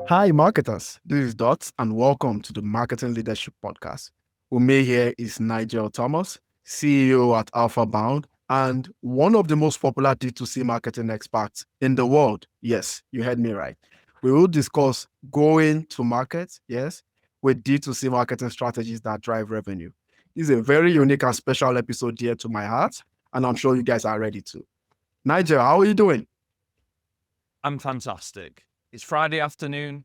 Hi, marketers. This is Dots, and welcome to the Marketing Leadership Podcast. With me here is Nigel Thomas, CEO at Alpha Bound, and one of the most popular D2C marketing experts in the world. Yes, you heard me right. We will discuss going to market, yes, with D2C marketing strategies that drive revenue. This is a very unique and special episode dear to my heart, and I'm sure you guys are ready to. Nigel, how are you doing? I'm fantastic. It's Friday afternoon.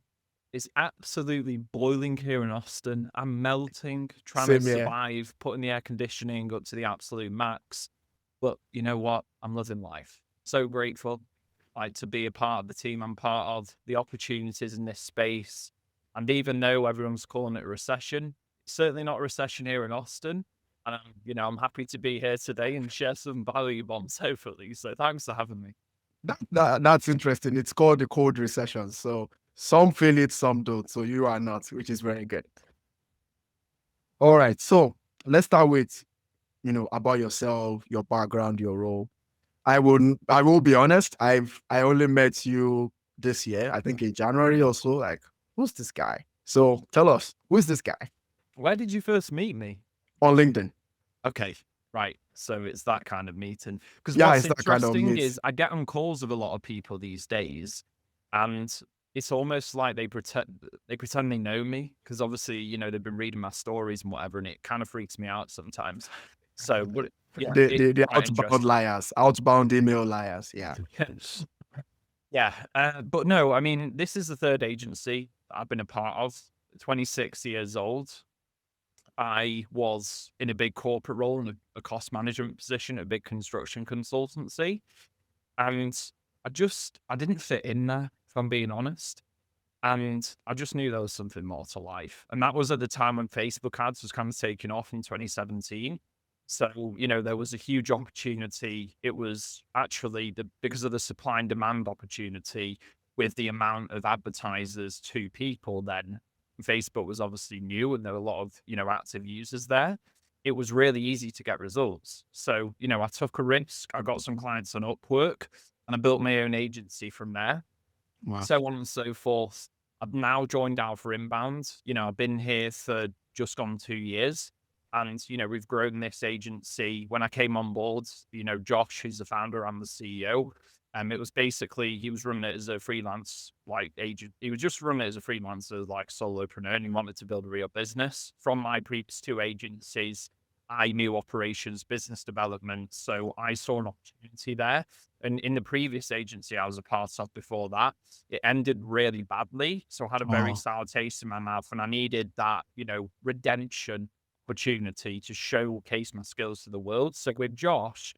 It's absolutely boiling here in Austin. I'm melting, trying to Same here. survive, putting the air conditioning up to the absolute max. But you know what? I'm loving life. So grateful, to be a part of the team I'm part of, the opportunities in this space. And even though everyone's calling it a recession, it's certainly not a recession here in Austin. And I'm happy to be here today and share some value bombs, hopefully. So thanks for having me. That's interesting. It's called the cold recession. So some feel it, some don't. So you are not, which is very good. All right. So let's start with, about yourself, your background, your role. I will be honest. I only met you this year, I think in January or so. Like, who's this guy? So tell us, who's this guy? Where did you first meet me? On LinkedIn. Okay, right. So it's that kind of meeting. Because Yeah, what's it's that kind of interesting meet. is I get on calls with a lot of people these days, and it's almost like they pretend they know me because obviously they've been reading my stories and whatever, and it kind of freaks me out sometimes. So, but yeah, The it's quite outbound interesting. liars, outbound email liars. Yeah. Yeah, but no, I mean this is the third agency I've been a part of. 26 years old. I was in a big corporate role in a cost management position at a big construction consultancy. And I didn't fit in there, if I'm being honest. And I just knew there was something more to life. And that was at the time when Facebook ads was kind of taking off in 2017. So, there was a huge opportunity. It was actually because of the supply and demand opportunity with the amount of advertisers to people then. Facebook was obviously new and there were a lot of, active users there. It was really easy to get results. So, I took a risk. I got some clients on Upwork and I built my own agency from there. Wow. So on and so forth. I've now joined Alpha Inbound. I've been here for just gone 2 years. And, we've grown this agency. When I came on board, Josh, who's the founder, I'm the CEO. It was basically, he was running it as a freelance, agent. He was just running it as a freelancer, solopreneur, and he wanted to build a real business. From my previous two agencies, I knew operations, business development. So I saw an opportunity there. And in the previous agency I was a part of before that, it ended really badly. So I had a very sour taste in my mouth and I needed that, redemption opportunity to showcase my skills to the world. So with Josh,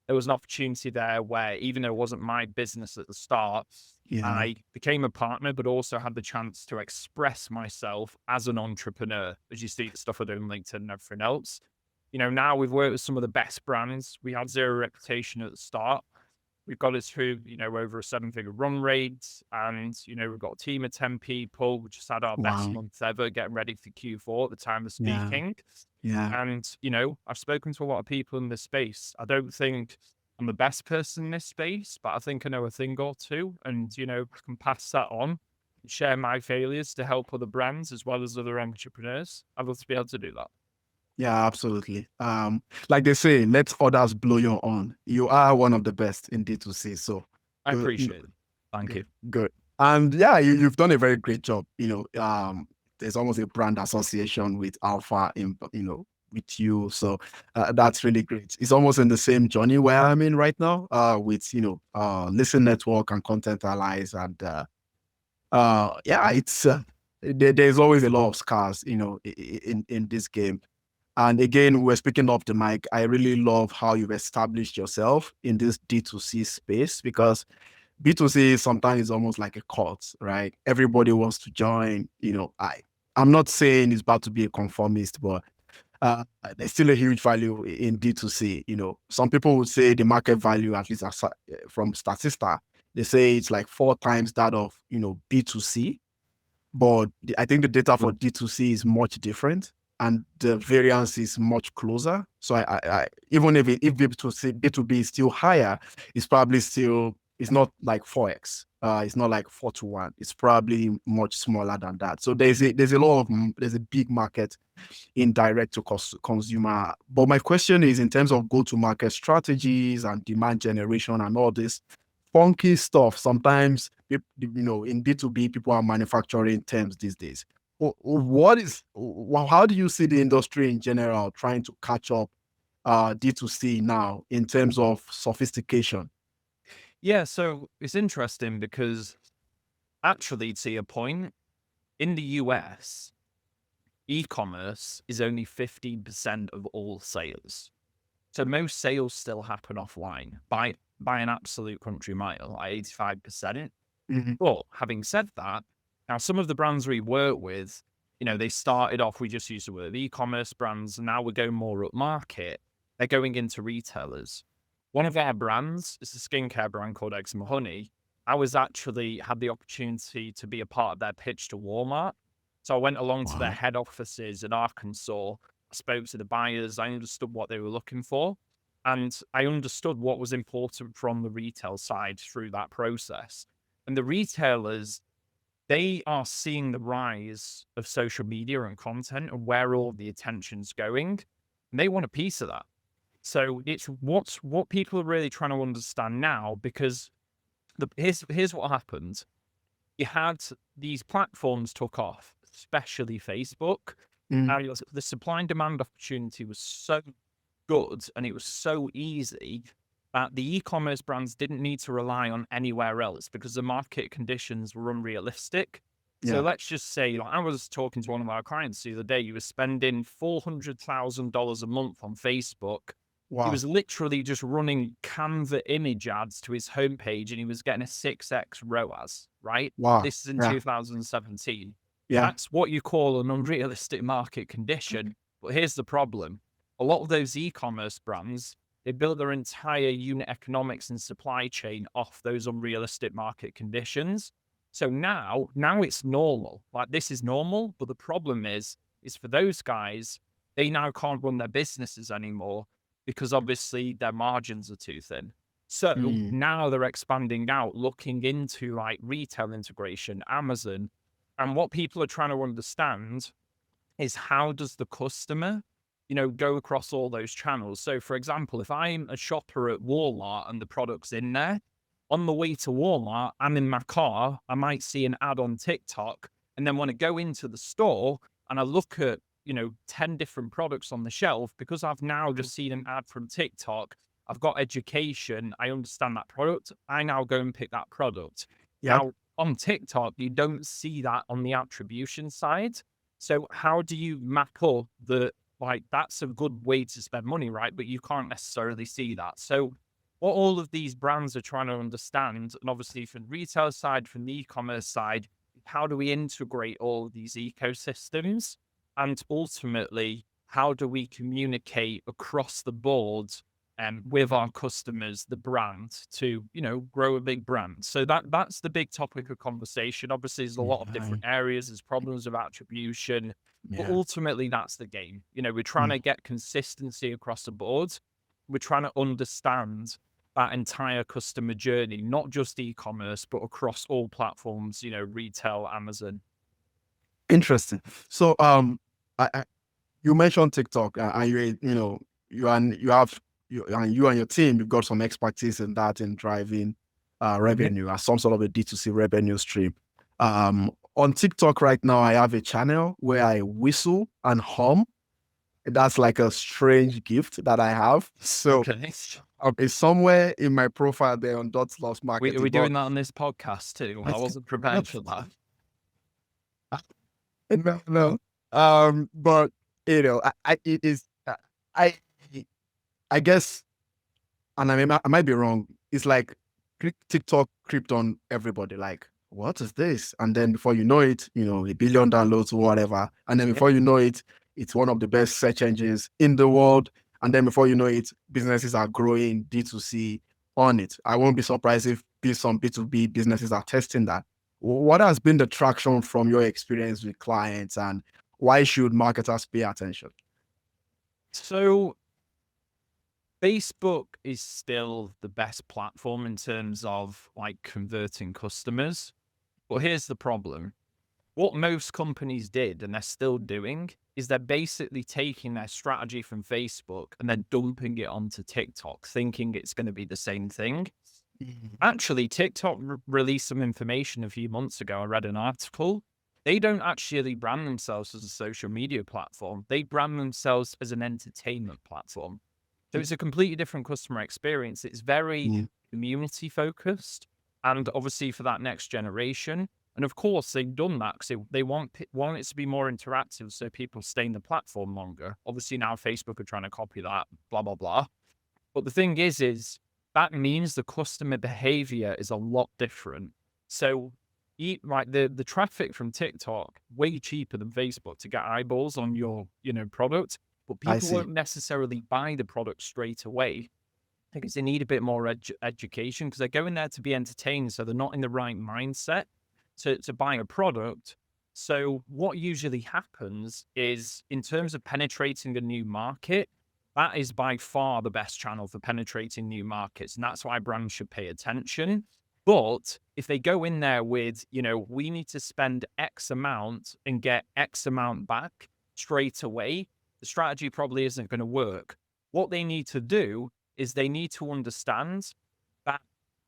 there was an opportunity there where even though it wasn't my business at the start, I became a partner, but also had the chance to express myself as an entrepreneur, as you see the stuff I do on LinkedIn and everything else. Now we've worked with some of the best brands. We had zero reputation at the start. We've got it through, over a 7-figure run rate. And, we've got a team of 10 people. We just had our best month ever getting ready for Q4 at the time of speaking. Yeah. And, I've spoken to a lot of people in this space. I don't think I'm the best person in this space, but I think I know a thing or two. And, I can pass that on, share my failures to help other brands as well as other entrepreneurs. I'd love to be able to do that. Yeah, absolutely. Like they say, let others blow your own. You are one of the best in D2C. So I appreciate it. Thank you. Good. And yeah, you've done a very great job. There's almost a brand association with Alpha with you. So that's really great. It's almost in the same journey where I'm in right now, with Listen Network and Content Allies. And yeah, it's there's always a lot of scars, in this game. And again, we're speaking off the mic. I really love how you've established yourself in this D2C space, because B2C sometimes is almost like a cult, right? Everybody wants to join. I'm not saying it's bad to be a conformist, but there's still a huge value in D2C. Some people would say the market value, at least from Statista, they say it's like 4 times that of B2C. But I think the data for D2C is much different and the variance is much closer. So I even if B2B is still higher, it's probably still It's not like 4x. It's not like 4 to 1. It's probably much smaller than that. So there's a big market in direct to consumer. But my question is, in terms of go-to-market strategies and demand generation and all this funky stuff, sometimes in B2B, people are manufacturing terms these days. How do you see the industry in general trying to catch up D2C now in terms of sophistication? Yeah, so it's interesting because actually, to your point, in the US, e-commerce is only 15% of all sales. So most sales still happen offline by an absolute country mile, like 85%. Mhm. But having said that, now some of the brands we work with, they started off, we just used the word e-commerce brands, and now we're going more up market. They're going into retailers. One of our brands is a skincare brand called Eczema Honey. I was actually had the opportunity to be a part of their pitch to Walmart. So I went along to their Wow. head offices in Arkansas. I spoke to the buyers. I understood what they were looking for. And I understood what was important from the retail side through that process. And the retailers, they are seeing the rise of social media and content and where all the attention's going. And they want a piece of that. So it's what people are really trying to understand now, because here's what happened. You had these platforms took off, especially Facebook, Mm. and the supply and demand opportunity was so good and it was so easy that the e-commerce brands didn't need to rely on anywhere else because the market conditions were unrealistic. So Yeah. let's just say, like, I was talking to one of our clients the other day. He was spending $400,000 a month on Facebook. He Wow. was literally just running Canva image ads to his homepage and he was getting a 6x ROAS, right? Wow. This is in Yeah. 2017. Yeah. That's what you call an unrealistic market condition. But here's the problem. A lot of those e-commerce brands, they built their entire unit economics and supply chain off those unrealistic market conditions. So now it's normal. Like, this is normal, but the problem is for those guys, they now can't run their businesses anymore because obviously their margins are too thin. So Mm. now they're expanding out, looking into like retail integration, Amazon. And what people are trying to understand is, how does the customer, go across all those channels? So for example, if I'm a shopper at Walmart and the product's in there, on the way to Walmart, I'm in my car, I might see an ad on TikTok, and then when I go into the store and I look at, 10 different products on the shelf, because I've now just seen an ad from TikTok, I've got education, I understand that product, I now go and pick that product. Yep. Now, on TikTok, you don't see that on the attribution side. So how do you map up that's a good way to spend money, right? But you can't necessarily see that. So what all of these brands are trying to understand, and obviously from the retail side, from the e-commerce side, how do we integrate all of these ecosystems? And ultimately, how do we communicate across the board with our customers, the brand, to, grow a big brand? So that's the big topic of conversation. Obviously, there's a lot of Yeah. different areas. There's problems of attribution, but Yeah. ultimately, that's the game. We're trying Mm. to get consistency across the board. We're trying to understand that entire customer journey, not just e-commerce, but across all platforms, retail, Amazon. Interesting. So, you mentioned TikTok, and you and your team, you've got some expertise in that, in driving Mhm. revenue as some sort of a D2C revenue stream. On TikTok right now, I have a channel where I whistle and hum. That's like a strange gift that I have. So Okay. it's somewhere in my profile there on Dots Loves Are Marketing. we But doing that on this podcast too? I wasn't prepared for that. no, no. But it is. I I guess, and I might be wrong. It's like TikTok creeped on everybody. Like, what is this? And then before you know it, 1 billion downloads or whatever. And then Yep. before you know it, it's one of the best search engines in the world. And then before you know it, businesses are growing D2C on it. I won't be surprised if some B2B businesses are testing that. What has been the traction from your experience with clients, and why should marketers pay attention? So Facebook is still the best platform in terms of like converting customers. But here's the problem. What most companies did, and they're still doing, is they're basically taking their strategy from Facebook and then dumping it onto TikTok, thinking it's going to be the same thing. Actually, TikTok released some information a few months ago. I read an article. They don't actually brand themselves as a social media platform. They brand themselves as an entertainment platform. So it's a completely different customer experience. It's very community focused, and obviously for that next generation. And of course, they've done that because they want it to be more interactive so people stay in the platform longer. Obviously, now Facebook are trying to copy that, blah, blah, blah. But the thing is that means the customer behavior is a lot different. So the traffic from TikTok, way cheaper than Facebook to get eyeballs on your, product, but people won't necessarily buy the product straight away because they need a bit more education because they're going there to be entertained. So they're not in the right mindset to buy a product. So what usually happens is in terms of penetrating a new market, that is by far the best channel for penetrating new markets. And that's why brands should pay attention. But if they go in there with, we need to spend X amount and get X amount back straight away, the strategy probably isn't going to work. What they need to do is they need to understand that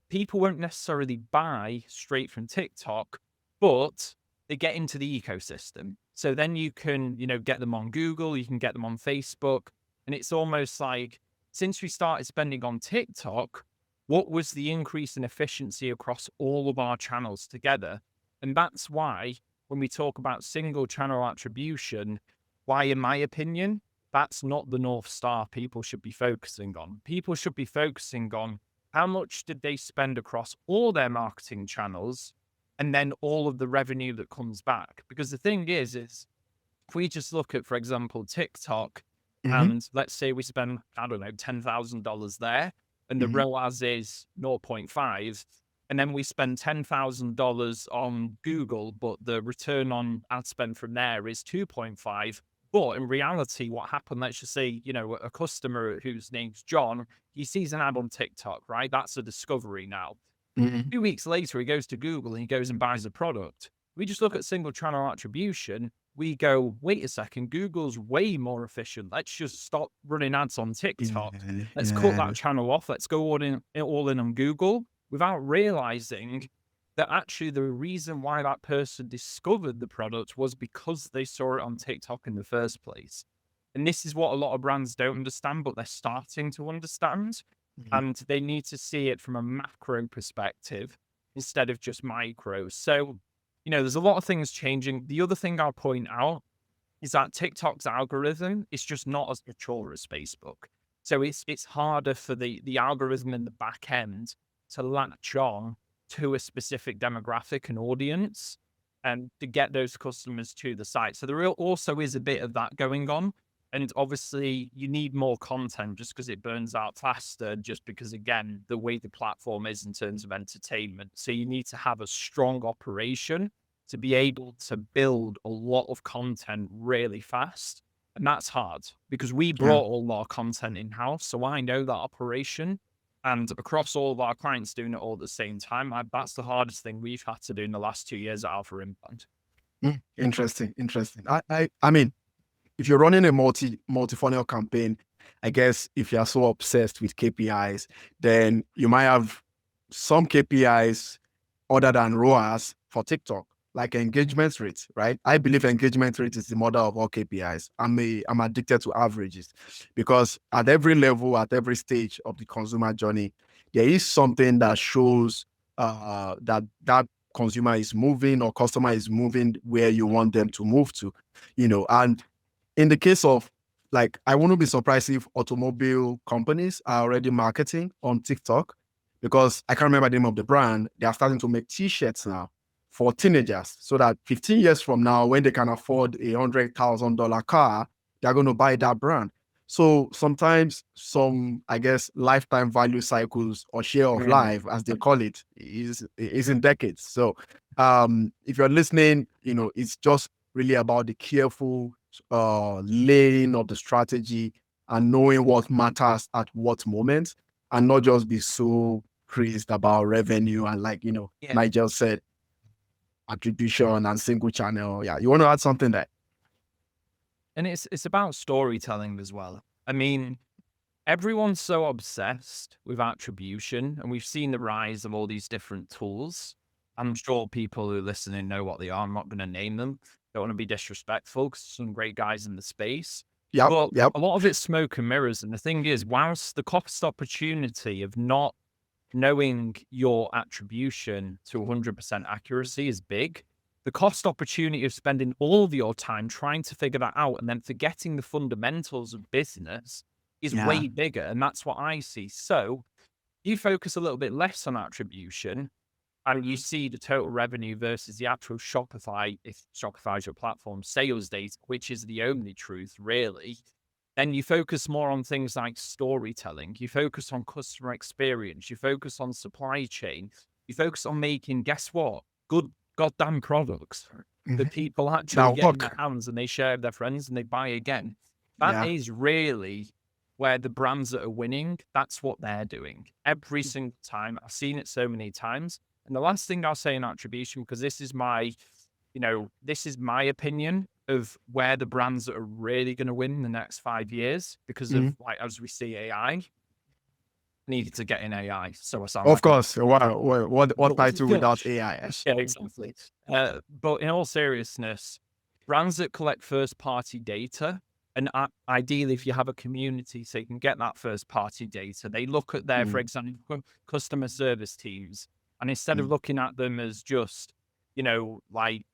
people won't necessarily buy straight from TikTok, but they get into the ecosystem. So then you can, get them on Google, you can get them on Facebook. And it's almost like, since we started spending on TikTok, what was the increase in efficiency across all of our channels together? And that's why when we talk about single channel attribution, why, in my opinion, that's not the North Star people should be focusing on. People should be focusing on how much did they spend across all their marketing channels and then all of the revenue that comes back. Because the thing is if we just look at, for example, TikTok, and let's say we spend, I don't know, $10,000 there, and the ROAS is 0.5, and then we spend $10,000 on Google, but the return on ad spend from there is 2.5. But in reality, what happened, let's just say, a customer whose name's John, he sees an ad on TikTok, right? That's a discovery now. 2 weeks later, he goes to Google and he goes and buys a product. We just look at single channel attribution. We go, wait a second, Google's way more efficient. Let's just stop running ads on TikTok. Let's cut that channel off. Let's go all in on Google, without realizing that actually the reason why that person discovered the product was because they saw it on TikTok in the first place. And this is what a lot of brands don't understand, but they're starting to understand. And they need to see it from a macro perspective instead of just micro. So, there's a lot of things changing. The other thing I'll point out is that TikTok's algorithm is just not as mature as Facebook. So it's harder for the algorithm in the back end to latch on to a specific demographic and audience and to get those customers to the site. So there also is a bit of that going on. And obviously you need more content just because it burns out faster, just because, again, the way the platform is in terms of entertainment. So you need to have a strong operation to be able to build a lot of content really fast. And that's hard because we brought all our content in-house. So I know that operation, and across all of our clients doing it all at the same time. That's the hardest thing we've had to do in the last 2 years at Alpha Inbound. Interesting. I mean, if you're running a multi-funnel campaign, I guess if you're so obsessed with KPIs, then you might have some KPIs other than ROAS for TikTok, like engagement rates, right? I believe engagement rate is the mother of all KPIs. I'm addicted to averages because at every level, at every stage of the consumer journey, there is something that shows that consumer is moving or customer is moving where you want them to move to, and in the case of, like, I wouldn't be surprised if automobile companies are already marketing on TikTok, because I can't remember the name of the brand. They are starting to make T-shirts now for teenagers so that 15 years from now, when they can afford a $100,000 car, they're going to buy that brand. So sometimes some, I guess, lifetime value cycles or share of life, as they call it, is in decades. So if you're listening, it's just really about the careful laying of the strategy and knowing what matters at what moment, and not just be so crazed about revenue and, like, Yeah. Nigel said, attribution and single channel. Yeah. You want to add something there? And it's about storytelling as well. I mean, everyone's so obsessed with attribution, and we've seen the rise of all these different tools. I'm sure people who are listening know what they are. I'm not going to name them. Don't want to be disrespectful because some great guys in the space. Yep. But Yep. a lot of it's smoke and mirrors. And the thing is, whilst the cost opportunity of not knowing your attribution to 100% accuracy is big, the cost opportunity of spending all of your time trying to figure that out and then forgetting the fundamentals of business is Yeah. way bigger. And that's what I see. So you focus a little bit less on attribution and you see the total revenue versus the actual Shopify, if Shopify is your platform, sales data, which is the only truth, really. Then you focus more on things like storytelling. You focus on customer experience. You focus on supply chain. You focus on making, guess what? Good goddamn products that people actually Now get in look. their hands and they share with their friends and they buy again. That Yeah. is really where the brands that are winning, that's what they're doing every single time. I've seen it so many times. And the last thing I'll say in attribution, because this is my, this is my opinion of where the brands that are really going to win in the next 5 years, because of, like, as we see AI, needed to get in AI. So I sound Of like course. Wow. What title yeah, without AI? exactly. But in all seriousness, brands that collect first party data, and ideally, if you have a community, so you can get that first party data, they look at their, for example, customer service teams, and instead of looking at them as just, like,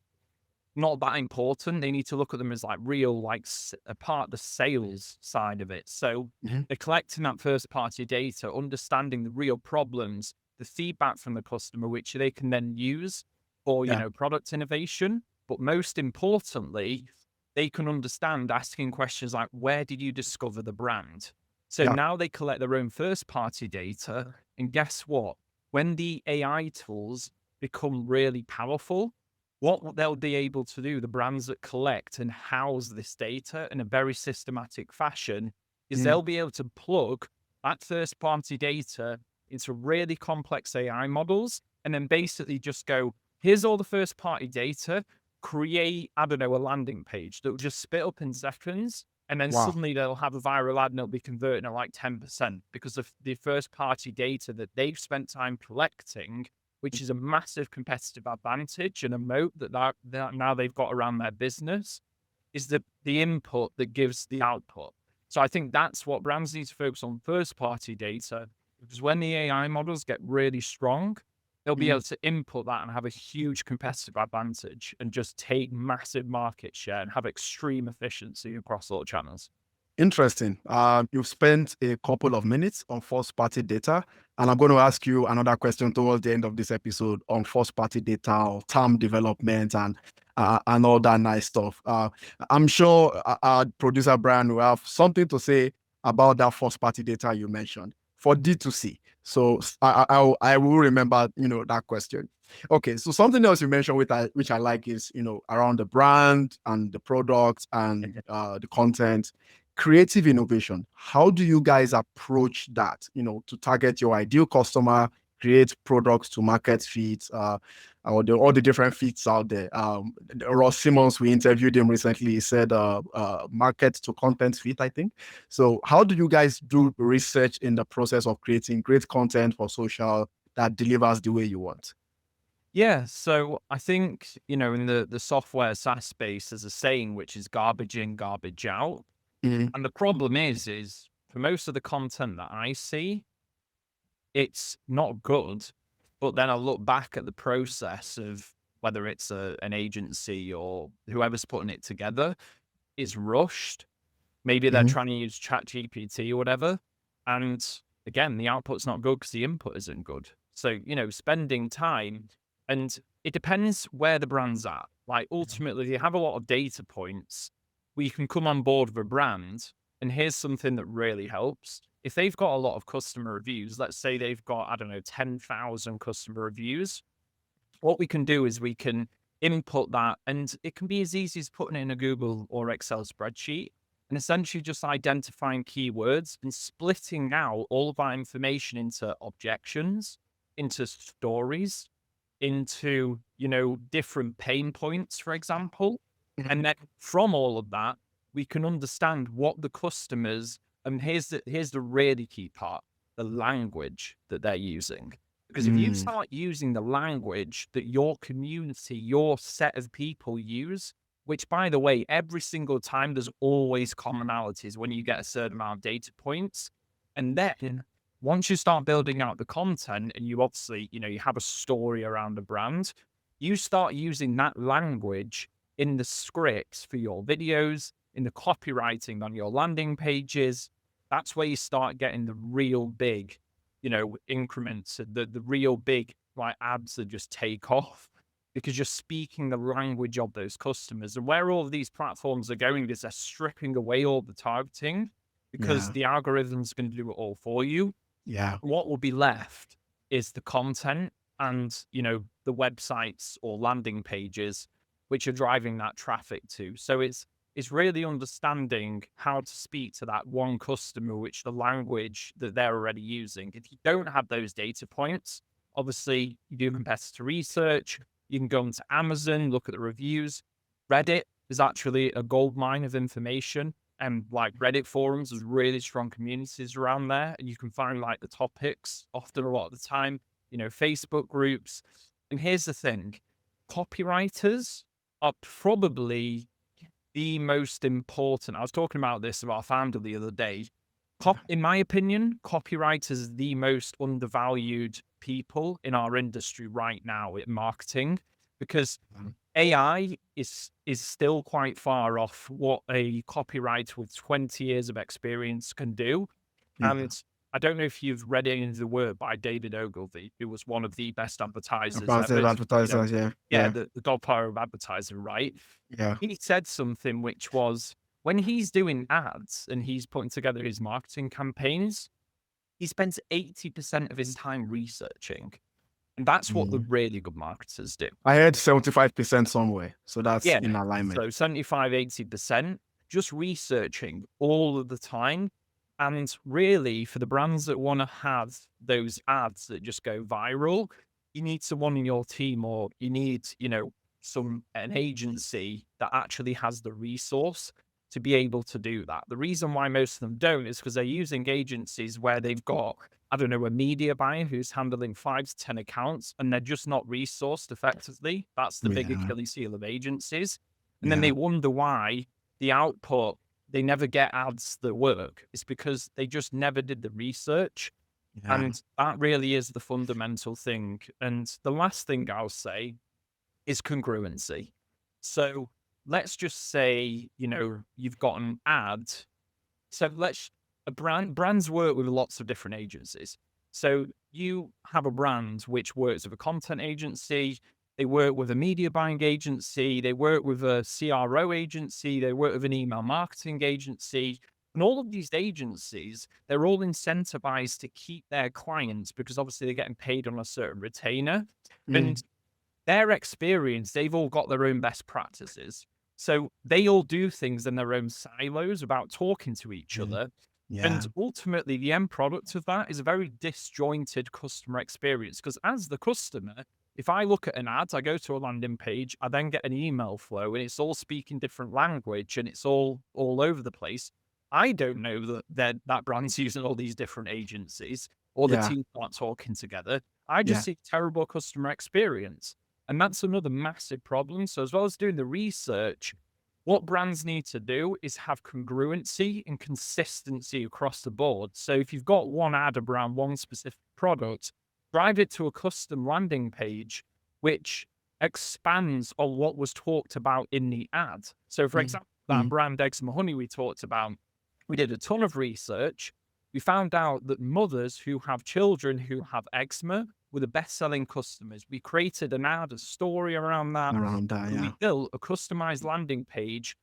not that important, they need to look at them as like real, like a part of the sales side of it. So they're collecting that first party data, understanding the real problems, the feedback from the customer, which they can then use for, Yeah. product innovation. But most importantly, they can understand asking questions like, where did you discover the brand? So Yeah. now they collect their own first party data. And guess what? When the AI tools become really powerful, what they'll be able to do, the brands that collect and house this data in a very systematic fashion, is they'll be able to plug that first party data into really complex AI models and then basically just go, here's all the first party data, create, I don't know, a landing page that will just spit up in seconds. And then Wow. suddenly they'll have a viral ad and it'll be converting at like 10% because of the first party data that they've spent time collecting, which is a massive competitive advantage and a moat that now they've got around their business, is the input that gives the output. So I think that's what brands need to focus on, first party data, because when the AI models get really strong, they'll be able to input that and have a huge competitive advantage and just take massive market share and have extreme efficiency across all channels. Interesting. You've spent a couple of minutes on first-party data, and I'm going to ask you another question towards the end of this episode on first-party data or term development and all that nice stuff. I'm sure our producer Brian will have something to say about that first-party data you mentioned for D2C. So I will remember that question. Okay, so something else you mentioned which I like is around the brand and the product and the content. Creative innovation. How do you guys approach that, to target your ideal customer, create products to market fit, or all the different fits out there? Ross Simmons, we interviewed him recently. He said market to content fit, I think. So how do you guys do research in the process of creating great content for social that delivers the way you want? Yeah, so I think, in the software SaaS space, there's a saying which is garbage in, garbage out. Mhm. And the problem is for most of the content that I see, it's not good. But then I look back at the process of whether it's an agency or whoever's putting it together, it's rushed. Maybe they're Mhm. trying to use Chat GPT or whatever. And again, the output's not good because the input isn't good. So, spending time, and it depends where the brand's at. Like, ultimately, you have a lot of data points where you can come on board with a brand. And here's something that really helps. If they've got a lot of customer reviews, let's say they've got, I don't know, 10,000 customer reviews, what we can do is we can input that, and it can be as easy as putting it in a Google or Excel spreadsheet. and essentially just identifying keywords and splitting out all of our information into objections, into stories, into, different pain points, for example. Mhm. And then from all of that, we can understand what the customers, and here's the really key part, the language that they're using. Because if you Mm. start using the language that your community, your set of people use, which by the way, every single time there's always commonalities when you get a certain amount of data points. And then once you start building out the content and you obviously, you have a story around a brand, you start using that language in the scripts for your videos, in the copywriting on your landing pages. That's where you start getting the real big, increments, the real big like ads that just take off because you're speaking the language of those customers. And where all of these platforms are going is they're stripping away all the targeting because Yeah. the algorithm's going to do it all for you. Yeah. What will be left is the content and, the websites or landing pages which are driving that traffic to. So it's really understanding how to speak to that one customer, which the language that they're already using. If you don't have those data points, obviously you do competitor research. You can go into Amazon, look at the reviews. Reddit is actually a gold mine of information. And like Reddit forums, there's really strong communities around there. And you can find like the topics often a lot of the time, Facebook groups. And here's the thing, copywriters are probably the most important. I was talking about this with our founder the other day. In my opinion, copywriters are the most undervalued people in our industry right now in marketing because Mhm. AI is still quite far off what a copywriter with 20 years of experience can do. Yeah. And I don't know if you've read any of the work by David Ogilvy, who was one of the best advertisers About ever. the advertisers, yeah. Yeah, Yeah. the godfather of advertising, right? Yeah. He said something which was when he's doing ads and he's putting together his marketing campaigns, he spends 80% of his time researching. And that's what the Mm. really good marketers do. I heard 75% somewhere. So that's Yeah. in alignment. So 75, 80% just researching all of the time. And really, for the brands that want to have those ads that just go viral, you need someone in your team or you need, an agency that actually has the resource to be able to do that. The reason why most of them don't is because they're using agencies where they've got, I don't know, a media buyer who's handling 5 to 10 accounts and they're just not resourced effectively. That's the big Yeah. Achilles heel of agencies. And then Yeah. they wonder why the output, they never get ads that work. It's because they just never did the research. Yeah. And that really is the fundamental thing. And the last thing I'll say is congruency. So let's just say, you've got an ad. So brands work with lots of different agencies. So you have a brand which works with a content agency, they work with a media buying agency, they work with a CRO agency, they work with an email marketing agency. And all of these agencies, they're all incentivized to keep their clients because obviously they're getting paid on a certain retainer. Mm. And their experience, they've all got their own best practices. So they all do things in their own silos about talking to each Mm. other. Yeah. And ultimately, the end product of that is a very disjointed customer experience. Because as the customer, if I look at an ad, I go to a landing page, I then get an email flow, and it's all speaking different language, and it's all over the place. I don't know that brand's using all these different agencies, or the Yeah. teams aren't talking together. I just Yeah. see terrible customer experience. And that's another massive problem. So as well as doing the research, what brands need to do is have congruency and consistency across the board. So if you've got one ad around one specific product, drive it to a custom landing page, which expands on what was talked about in the ad. So for Mm. example, that Mm. brand Eczema Honey we talked about, we did a ton of research. We found out that mothers who have children who have eczema were the best-selling customers. We created an ad, a story around that, Around that, and we yeah. built a customized landing page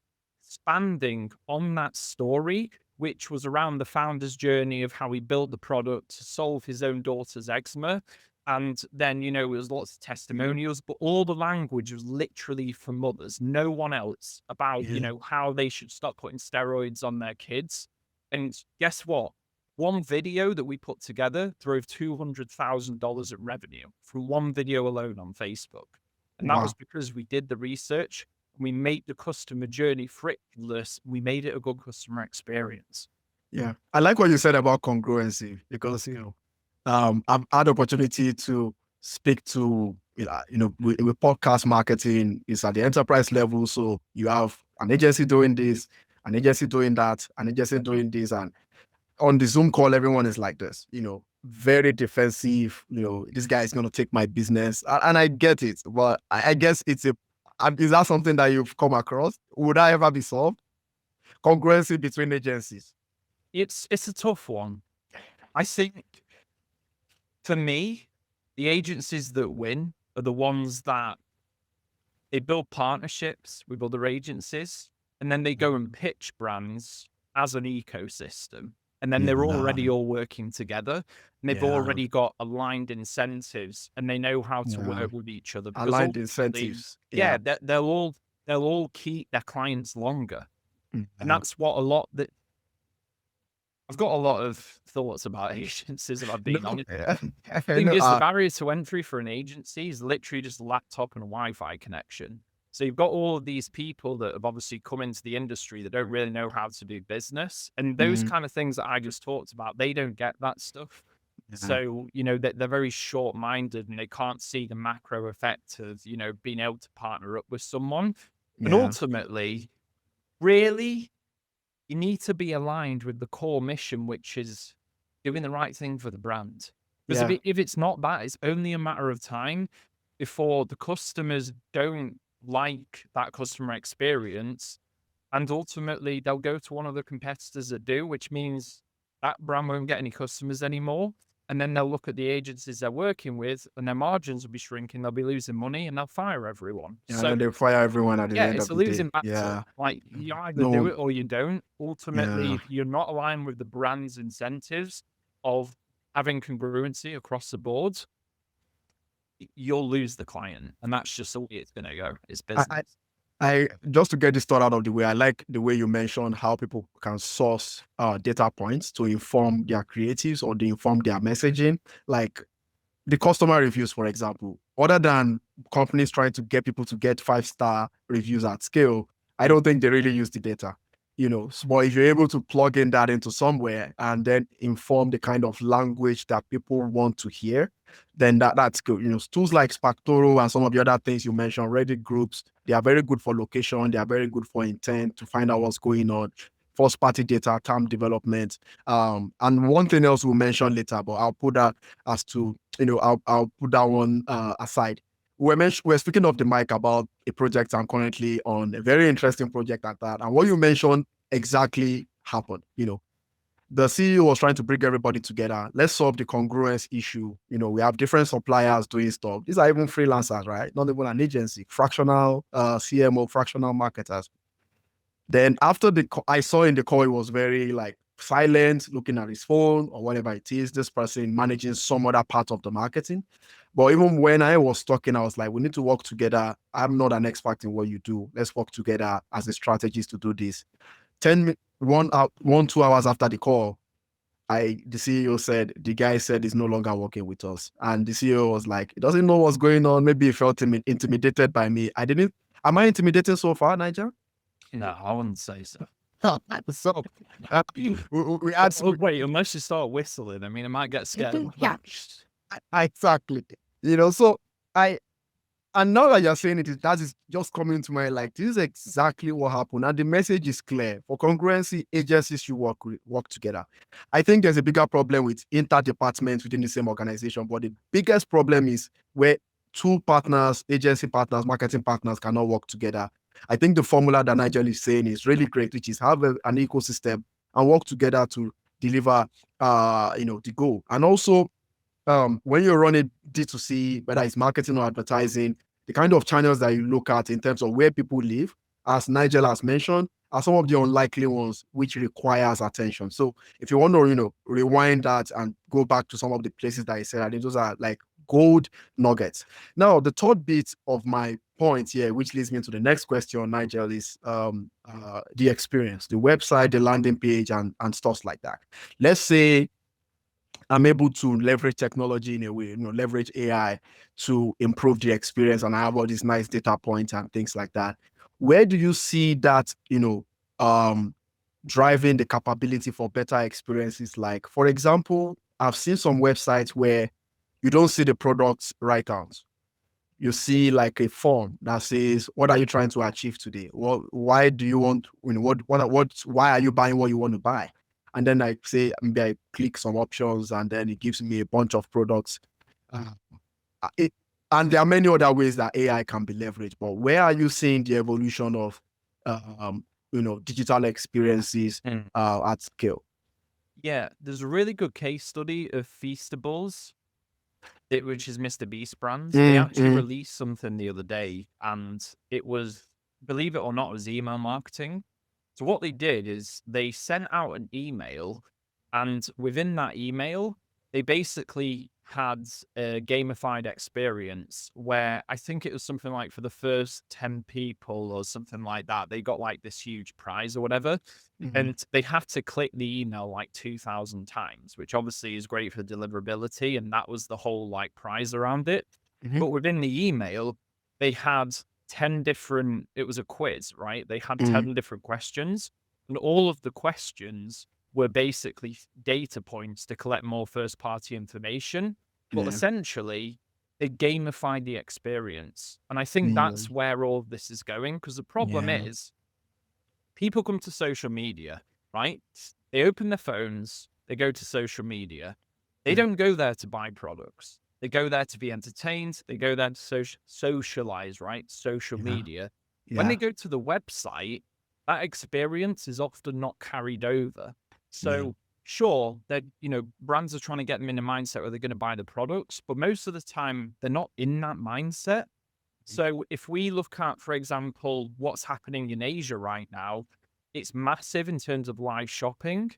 expanding on that story, which was around the founder's journey of how he built the product to solve his own daughter's eczema. And then, you know, there was lots of testimonials, but all the language was literally from mothers, no one else, about, you Yeah. know, how they should stop putting steroids on their kids. And guess what? One video that we put together drove $200,000 in revenue from one video alone on Facebook. And that was Wow. because we did the research, we made the customer journey frictionless, we made it a good customer experience. Yeah. I like what you said about congruency because, I've had opportunity to speak to, with podcast marketing is at the enterprise level. So you have an agency doing this, an agency doing that, an agency doing this. And on the Zoom call, everyone is like this, very defensive. This guy is going to take my business. And I get it. But I guess is that something that you've come across? Would that ever be solved? Congruency between agencies. It's a tough one. I think for me, the agencies that win are the ones that they build partnerships with other agencies, and then they go and pitch brands as an ecosystem. And then they're already all working together, and they've already got aligned incentives, and they know how to work with each other. Aligned incentives. Yeah, they'll all keep their clients longer. And that's what I've got a lot of thoughts about agencies, if I'm being honest. The thing is, the barrier to entry for an agency is literally just a laptop and a Wi-Fi connection. So you've got all of these people that have obviously come into the industry that don't really know how to do business. And those kind of things that I just talked about, they don't get that stuff. So, they're very short-minded and they can't see the macro effect of, being able to partner up with someone. And ultimately, really, you need to be aligned with the core mission, which is doing the right thing for the brand. Because if it's not that, it's only a matter of time before the customers don't like that customer experience. And ultimately, they'll go to one of the competitors that do, which means that brand won't get any customers anymore. And then they'll look at the agencies they're working with and their margins will be shrinking. They'll be losing money and they'll fire everyone. So they fire everyone at the end of the day. It's a losing battle. Like you either do it or you don't. Ultimately, if you're not aligned with the brand's incentives of having congruency across the board, you'll lose the client. And that's just the way it's going to go. It's business. I just to get this thought out of the way, I like the way you mentioned how people can source data points to inform their creatives or to inform their messaging. Like the customer reviews, for example, other than companies trying to get people to get 5-star reviews at scale, I don't think they really use the data. But if you're able to plug in that into somewhere and then inform the kind of language that people want to hear, then that's good. Tools like Spactoro and some of the other things you mentioned, Reddit groups, they are very good for location. They are very good for intent to find out what's going on, first-party data, term development. And one thing else we'll mention later, but I'll put that as to, I'll put that one aside. We're speaking off the mic about a project I'm currently on, a very interesting project at that. And what you mentioned exactly happened. The CEO was trying to bring everybody together. Let's solve the congruence issue. We have different suppliers doing stuff. These are even freelancers, right? Not even an agency, fractional CMO, fractional marketers. Then after I saw in the call, it was very silent, looking at his phone or whatever it is, this person managing some other part of the marketing. But even when I was talking, I was like, we need to work together. I'm not an expert in what you do. Let's work together as a strategist to do this. 2 hours after the call, the CEO said, the guy said he's no longer working with us. And the CEO was like, he doesn't know what's going on. Maybe he felt intimidated by me. Am I intimidating so far, Nigel? No, I wouldn't say so. So we had wait, unless you start whistling, I might get scared. Yeah, exactly. So and now that you're saying it, that is just coming to my this is exactly what happened. And the message is clear. For congruency, agencies should work together. I think there's a bigger problem with inter-departments within the same organization, but the biggest problem is where two partners, agency partners, marketing partners cannot work together. I think the formula that Nigel is saying is really great, which is have an ecosystem and work together to deliver, the goal. And also, when you're running D2C, whether it's marketing or advertising, the kind of channels that you look at in terms of where people live, as Nigel has mentioned, are some of the unlikely ones which requires attention. So if you want to, rewind that and go back to some of the places that I said, I think those are gold nuggets. Now, the third bit of my point here, which leads me to the next question, Nigel, is the experience, the website, the landing page, and stuff like that. Let's say I'm able to leverage technology in a way, leverage AI to improve the experience, and I have all these nice data points and things like that. Where do you see that, driving the capability for better experiences? Like, for example, I've seen some websites where you don't see the products right out. You see like a form that says, what are you trying to achieve today? Why do you want, why are you buying what you want to buy? And then I say, maybe I click some options and then it gives me a bunch of products. Uh, and there are many other ways that AI can be leveraged, but where are you seeing the evolution of, digital experiences at scale? Yeah, there's a really good case study of Feastables, which is Mr. Beast brand. They actually released something the other day, and it was, believe it or not, it was email marketing. So what they did is they sent out an email, and within that email, they basically had a gamified experience where I think it was something like for the first 10 people or something like that, they got like this huge prize or whatever. And they have to click the email like 2,000 times, which obviously is great for deliverability. And that was the whole like prize around it. But within the email, they had 10 different, it was a quiz, right? They had 10 different questions, and all of the questions were basically data points to collect more first party information. But essentially, they gamified the experience. And I think that's where all of this is going, because the problem is people come to social media, right? They open their phones, they go to social media. They don't go there to buy products. They go there to be entertained. They go there to socialize, right? Social media. When they go to the website, that experience is often not carried over. So sure, that brands are trying to get them in a mindset where they're going to buy the products, but most of the time they're not in that mindset. So if we look at, for example, what's happening in Asia right now, it's massive in terms of live shopping.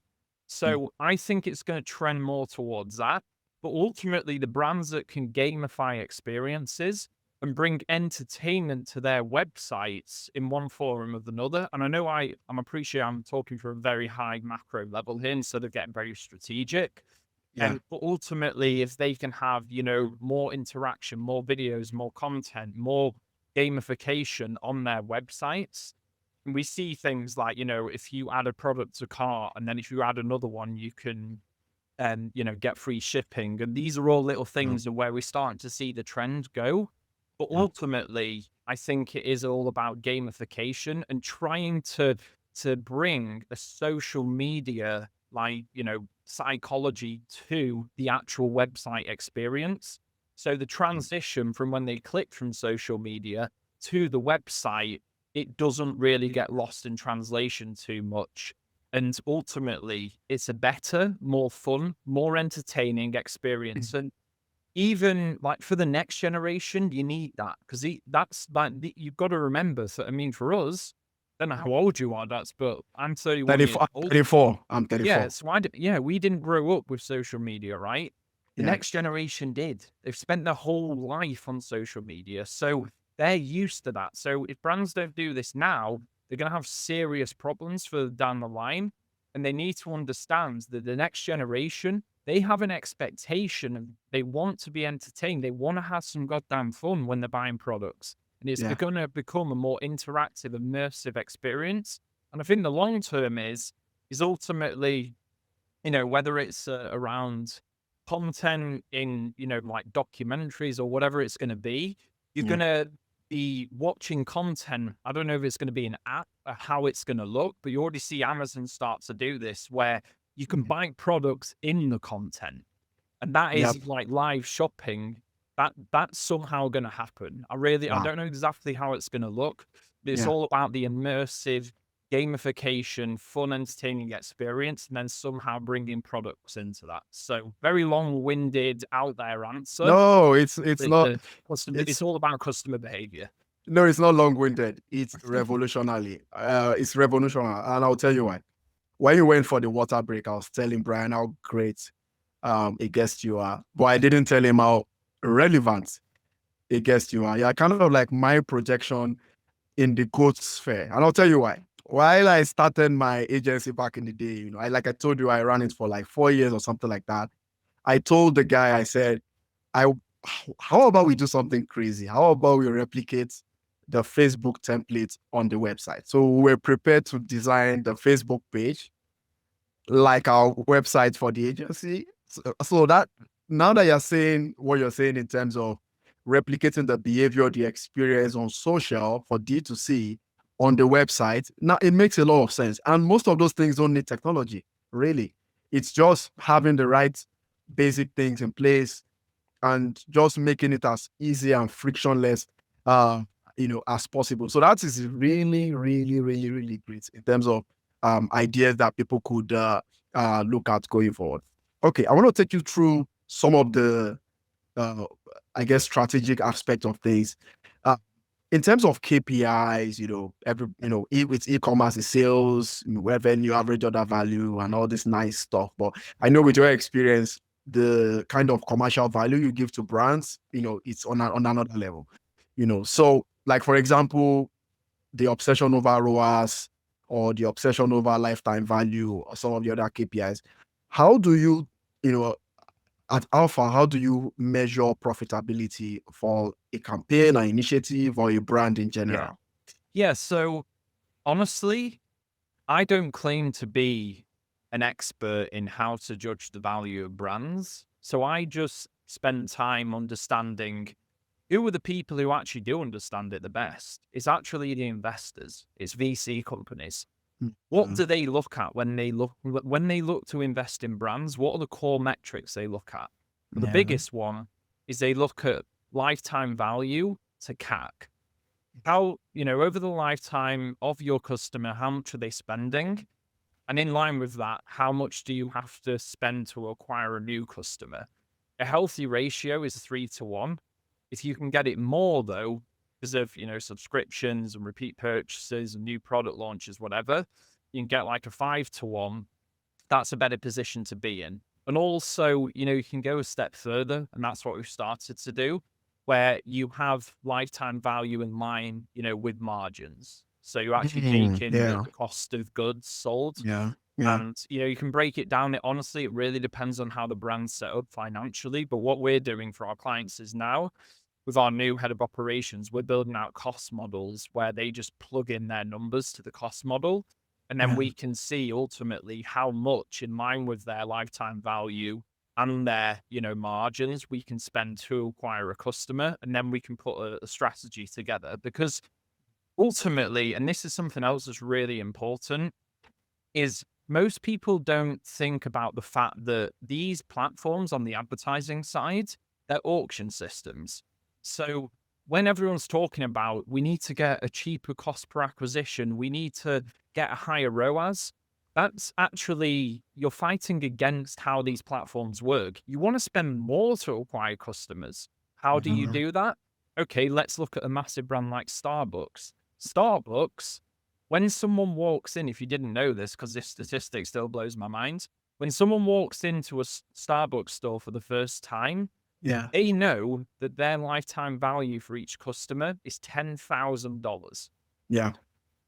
So I think it's going to trend more towards that. But ultimately, the brands that can gamify experiences and bring entertainment to their websites in one forum or another. And I know I'm appreciating I'm talking for a very high macro level here instead of getting very strategic. But ultimately, if they can have, more interaction, more videos, more content, more gamification on their websites, and we see things like, if you add a product to cart and then if you add another one, you can, get free shipping. And these are all little things of where we're starting to see the trend go. But ultimately, I think it is all about gamification and trying to bring a social media, like, psychology to the actual website experience. So the transition from when they click from social media to the website, it doesn't really get lost in translation too much. And ultimately, it's a better, more fun, more entertaining experience. And even like for the next generation, you need that, because that's like, you've got to remember. So, I mean, for us, I don't know how old you are, but I'm 31 years old. 34. I'm 34. Yeah, so we didn't grow up with social media, right? The next generation did. They've spent their whole life on social media, so they're used to that. So if brands don't do this now, they're going to have serious problems for down the line. And they need to understand that the next generation, they have an expectation and they want to be entertained. They want to have some goddamn fun when they're buying products. And it's going to become a more interactive, immersive experience. And I think the long term is ultimately, whether it's around content in, like documentaries or whatever it's going to be, you're going to be watching content. I don't know if it's going to be an app or how it's going to look, but you already see Amazon start to do this where you can buy products in the content. And that is like live shopping. That's somehow going to happen. I don't know exactly how it's going to look, but it's all about the immersive gamification, fun, entertaining experience, and then somehow bringing products into that. So very long-winded, out there answer. No, it's not. It's all about customer behavior. No, it's not long-winded. It's revolutionary. It's revolutionary, and I'll tell you why. When you went for the water break, I was telling Brian how great a guest you are, but I didn't tell him how relevant against you are. You're kind of like my projection in the growth sphere. And I'll tell you why. While I started my agency back in the day, like I told you, I ran it for like 4 years or something like that. I told the guy, I said, I how about we do something crazy? How about we replicate the Facebook template on the website? So we're prepared to design the Facebook page like our website for the agency. So that now that you're saying what you're saying in terms of replicating the behavior, the experience on social for D2C on the website, now it makes a lot of sense. And most of those things don't need technology, really. It's just having the right basic things in place and just making it as easy and frictionless as possible. So that is really, really, really, really great in terms of ideas that people could look at going forward. Okay, I want to take you through some of the I guess strategic aspect of things. In terms of KPIs, with e-commerce, it's sales, revenue, average order value, and all this nice stuff. But I know with your experience, the kind of commercial value you give to brands, it's on another level. So like for example, the obsession over ROAS or the obsession over lifetime value or some of the other KPIs. How do you, at Alpha, how do you measure profitability for a campaign, an initiative, or a brand in general? Yeah. So honestly, I don't claim to be an expert in how to judge the value of brands. So I just spent time understanding who are the people who actually do understand it the best. It's actually the investors. It's VC companies. What do they look at when they look to invest in brands? What are the core metrics they look at? The biggest one is they look at lifetime value to CAC. How, over the lifetime of your customer, how much are they spending? And in line with that, how much do you have to spend to acquire a new customer? A healthy ratio is 3-1. If you can get it more though, because of, subscriptions and repeat purchases and new product launches, whatever, you can get like a 5-1. That's a better position to be in. And also, you can go a step further, and that's what we've started to do, where you have lifetime value in line, with margins. So you actually take in the cost of goods sold. Yeah. And, you can break it down. Honestly, it really depends on how the brand's set up financially. But what we're doing for our clients is now, with our new head of operations, we're building out cost models where they just plug in their numbers to the cost model. And then we can see ultimately how much in line with their lifetime value and their, margins we can spend to acquire a customer. And then we can put a strategy together, because ultimately, and this is something else that's really important, is most people don't think about the fact that these platforms on the advertising side, they're auction systems. So when everyone's talking about, we need to get a cheaper cost per acquisition, we need to get a higher ROAS, that's actually, you're fighting against how these platforms work. You want to spend more to acquire customers. How do you do that? Okay, let's look at a massive brand like Starbucks. Starbucks, when someone walks in, if you didn't know this, because this statistic still blows my mind, when someone walks into a Starbucks store for the first time, they know that their lifetime value for each customer is $10,000. Yeah.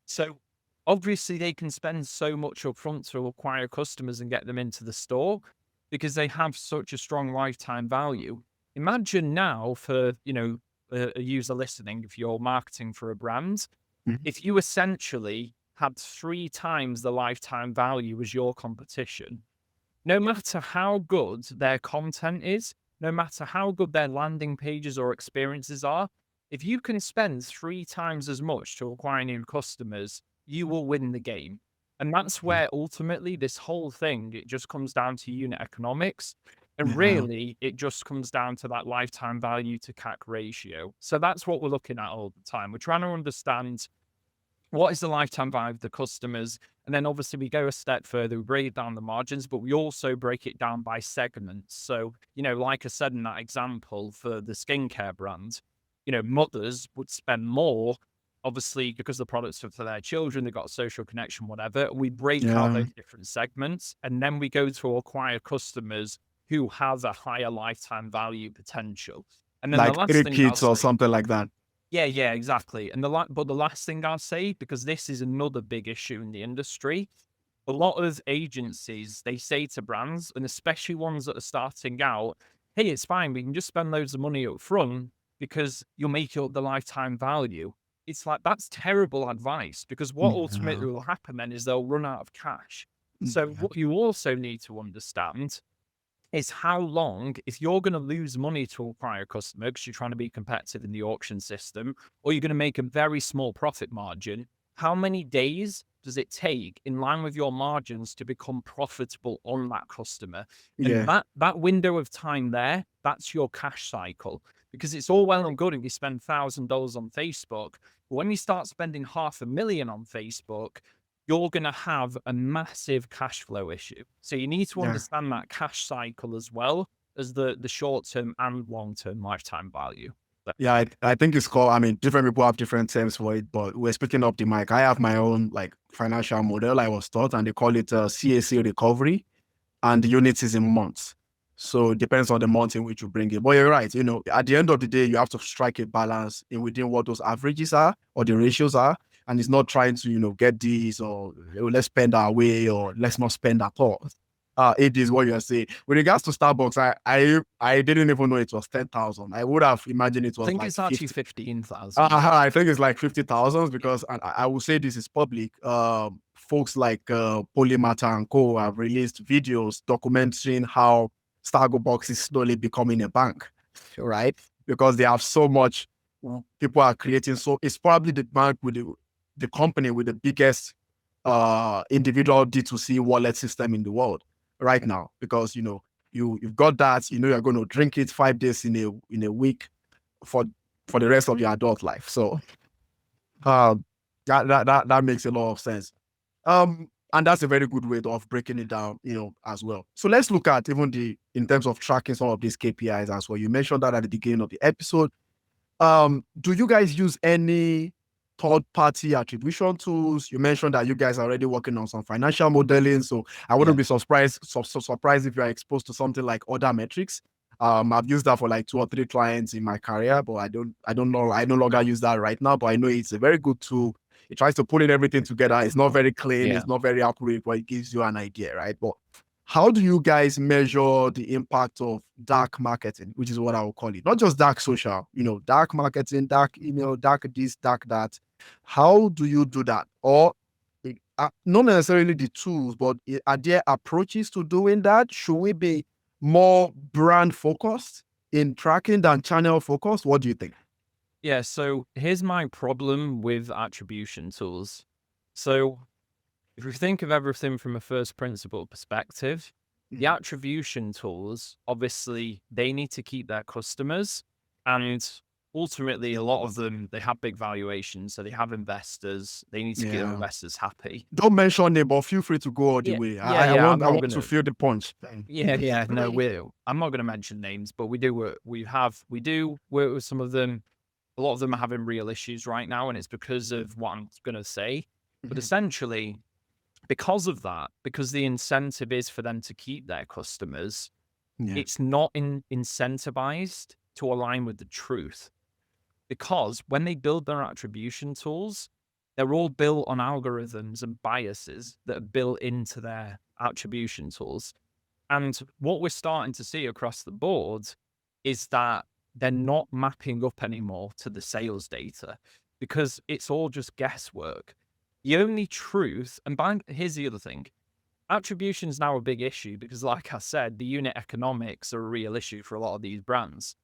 So obviously they can spend so much upfront to acquire customers and get them into the store because they have such a strong lifetime value. Imagine now for, a user listening, if you're marketing for a brand, if you essentially had 3 times the lifetime value as your competition, no matter how good their content is, no matter how good their landing pages or experiences are, if you can spend 3 times as much to acquire new customers, you will win the game. And that's where ultimately this whole thing, it just comes down to unit economics. And really, it just comes down to that lifetime value to CAC ratio. So that's what we're looking at all the time. We're trying to understand what is the lifetime value of the customers. And then obviously we go a step further, we break down the margins, but we also break it down by segments. So, like I said in that example for the skincare brand, mothers would spend more, obviously, because the products are for their children, they've got a social connection, whatever. We break out those different segments, and then we go to acquire customers who has a higher lifetime value potential. And then the Like last three thing I'll kids or say, something like that. yeah, exactly. And but the last thing I'll say, because this is another big issue in the industry, a lot of agencies, they say to brands, and especially ones that are starting out, hey, it's fine, we can just spend loads of money up front because you'll make up the lifetime value. It's like, that's terrible advice, because what Yeah. ultimately will happen then is they'll run out of cash. So Yeah. what you also need to understand is how long, if you're going to lose money to acquire a customer because you're trying to be competitive in the auction system, or you're going to make a very small profit margin, how many days does it take in line with your margins to become profitable on that customer? And Yeah. that window of time there, that's your cash cycle. Because it's all well and good if you spend $1,000 on Facebook, but when you start spending $500,000 on Facebook, you're going to have a massive cash flow issue. So you need to Yeah. understand that cash cycle as well as the short-term and long-term lifetime value. Yeah, I think it's called, I mean, different people have different terms for it, but we're speaking up the mic. I have my own like financial model I was taught, and they call it CAC recovery, and the unit is in months. So it depends on the month in which you bring it. But you're right, at the end of the day, you have to strike a balance in within what those averages are or the ratios are. And it's not trying to, get these or let's spend our way or let's not spend at all. It is what you're saying. With regards to Starbucks, I didn't even know it was 10,000. I would have imagined it I was think like it's actually 50. 15,000. I think it's like 50,000 because, and I will say this is public. Folks like Polymatter and Co have released videos documenting how Starbucks is slowly becoming a bank, right? Because they have so much, people are creating. So it's probably the bank with the company with the biggest individual D2C wallet system in the world right now. Because you've got that, you're going to drink it 5 days in a week for the rest of your adult life. So that makes a lot of sense. And that's a very good way of breaking it down, as well. So let's look at even in terms of tracking some of these KPIs as well. You mentioned that at the beginning of the episode. Do you guys use any third-party attribution tools? You mentioned that you guys are already working on some financial modeling, so I wouldn't be surprised surprised if you are exposed to something like other metrics. I've used that for like 2 or 3 clients in my career, but I don't know, I no longer use that right now, but I know it's a very good tool. It tries to put in everything together. It's not very clean, Yeah. it's not very accurate, but it gives you an idea, right? But how do you guys measure the impact of dark marketing, which is what I will call it? Not just dark social, dark marketing, dark email, dark this, dark that. How do you do that? Or not necessarily the tools, but are there approaches to doing that? Should we be more brand focused in tracking than channel focused? What do you think? Yeah, so here's my problem with attribution tools. So if you think of everything from a first principle perspective, the attribution tools, obviously, they need to keep their customers. And ultimately, a lot of them, they have big valuations. So they have investors. They need to keep their Yeah. investors happy. Don't mention it, but feel free to go all the way. I Yeah. I'm want not to gonna. feel the punch. Yeah. No, I'm not gonna mention names, but we do work. We do work with some of them. A lot of them are having real issues right now, and it's because of what I'm gonna say. But essentially, because of that, because the incentive is for them to keep their customers, Yeah. it's not incentivized to align with the truth. Because when they build their attribution tools, they're all built on algorithms and biases that are built into their attribution tools. And what we're starting to see across the board is that they're not mapping up anymore to the sales data because it's all just guesswork. The only truth, and here's the other thing, attribution is now a big issue because, like I said, the unit economics are a real issue for a lot of these brands.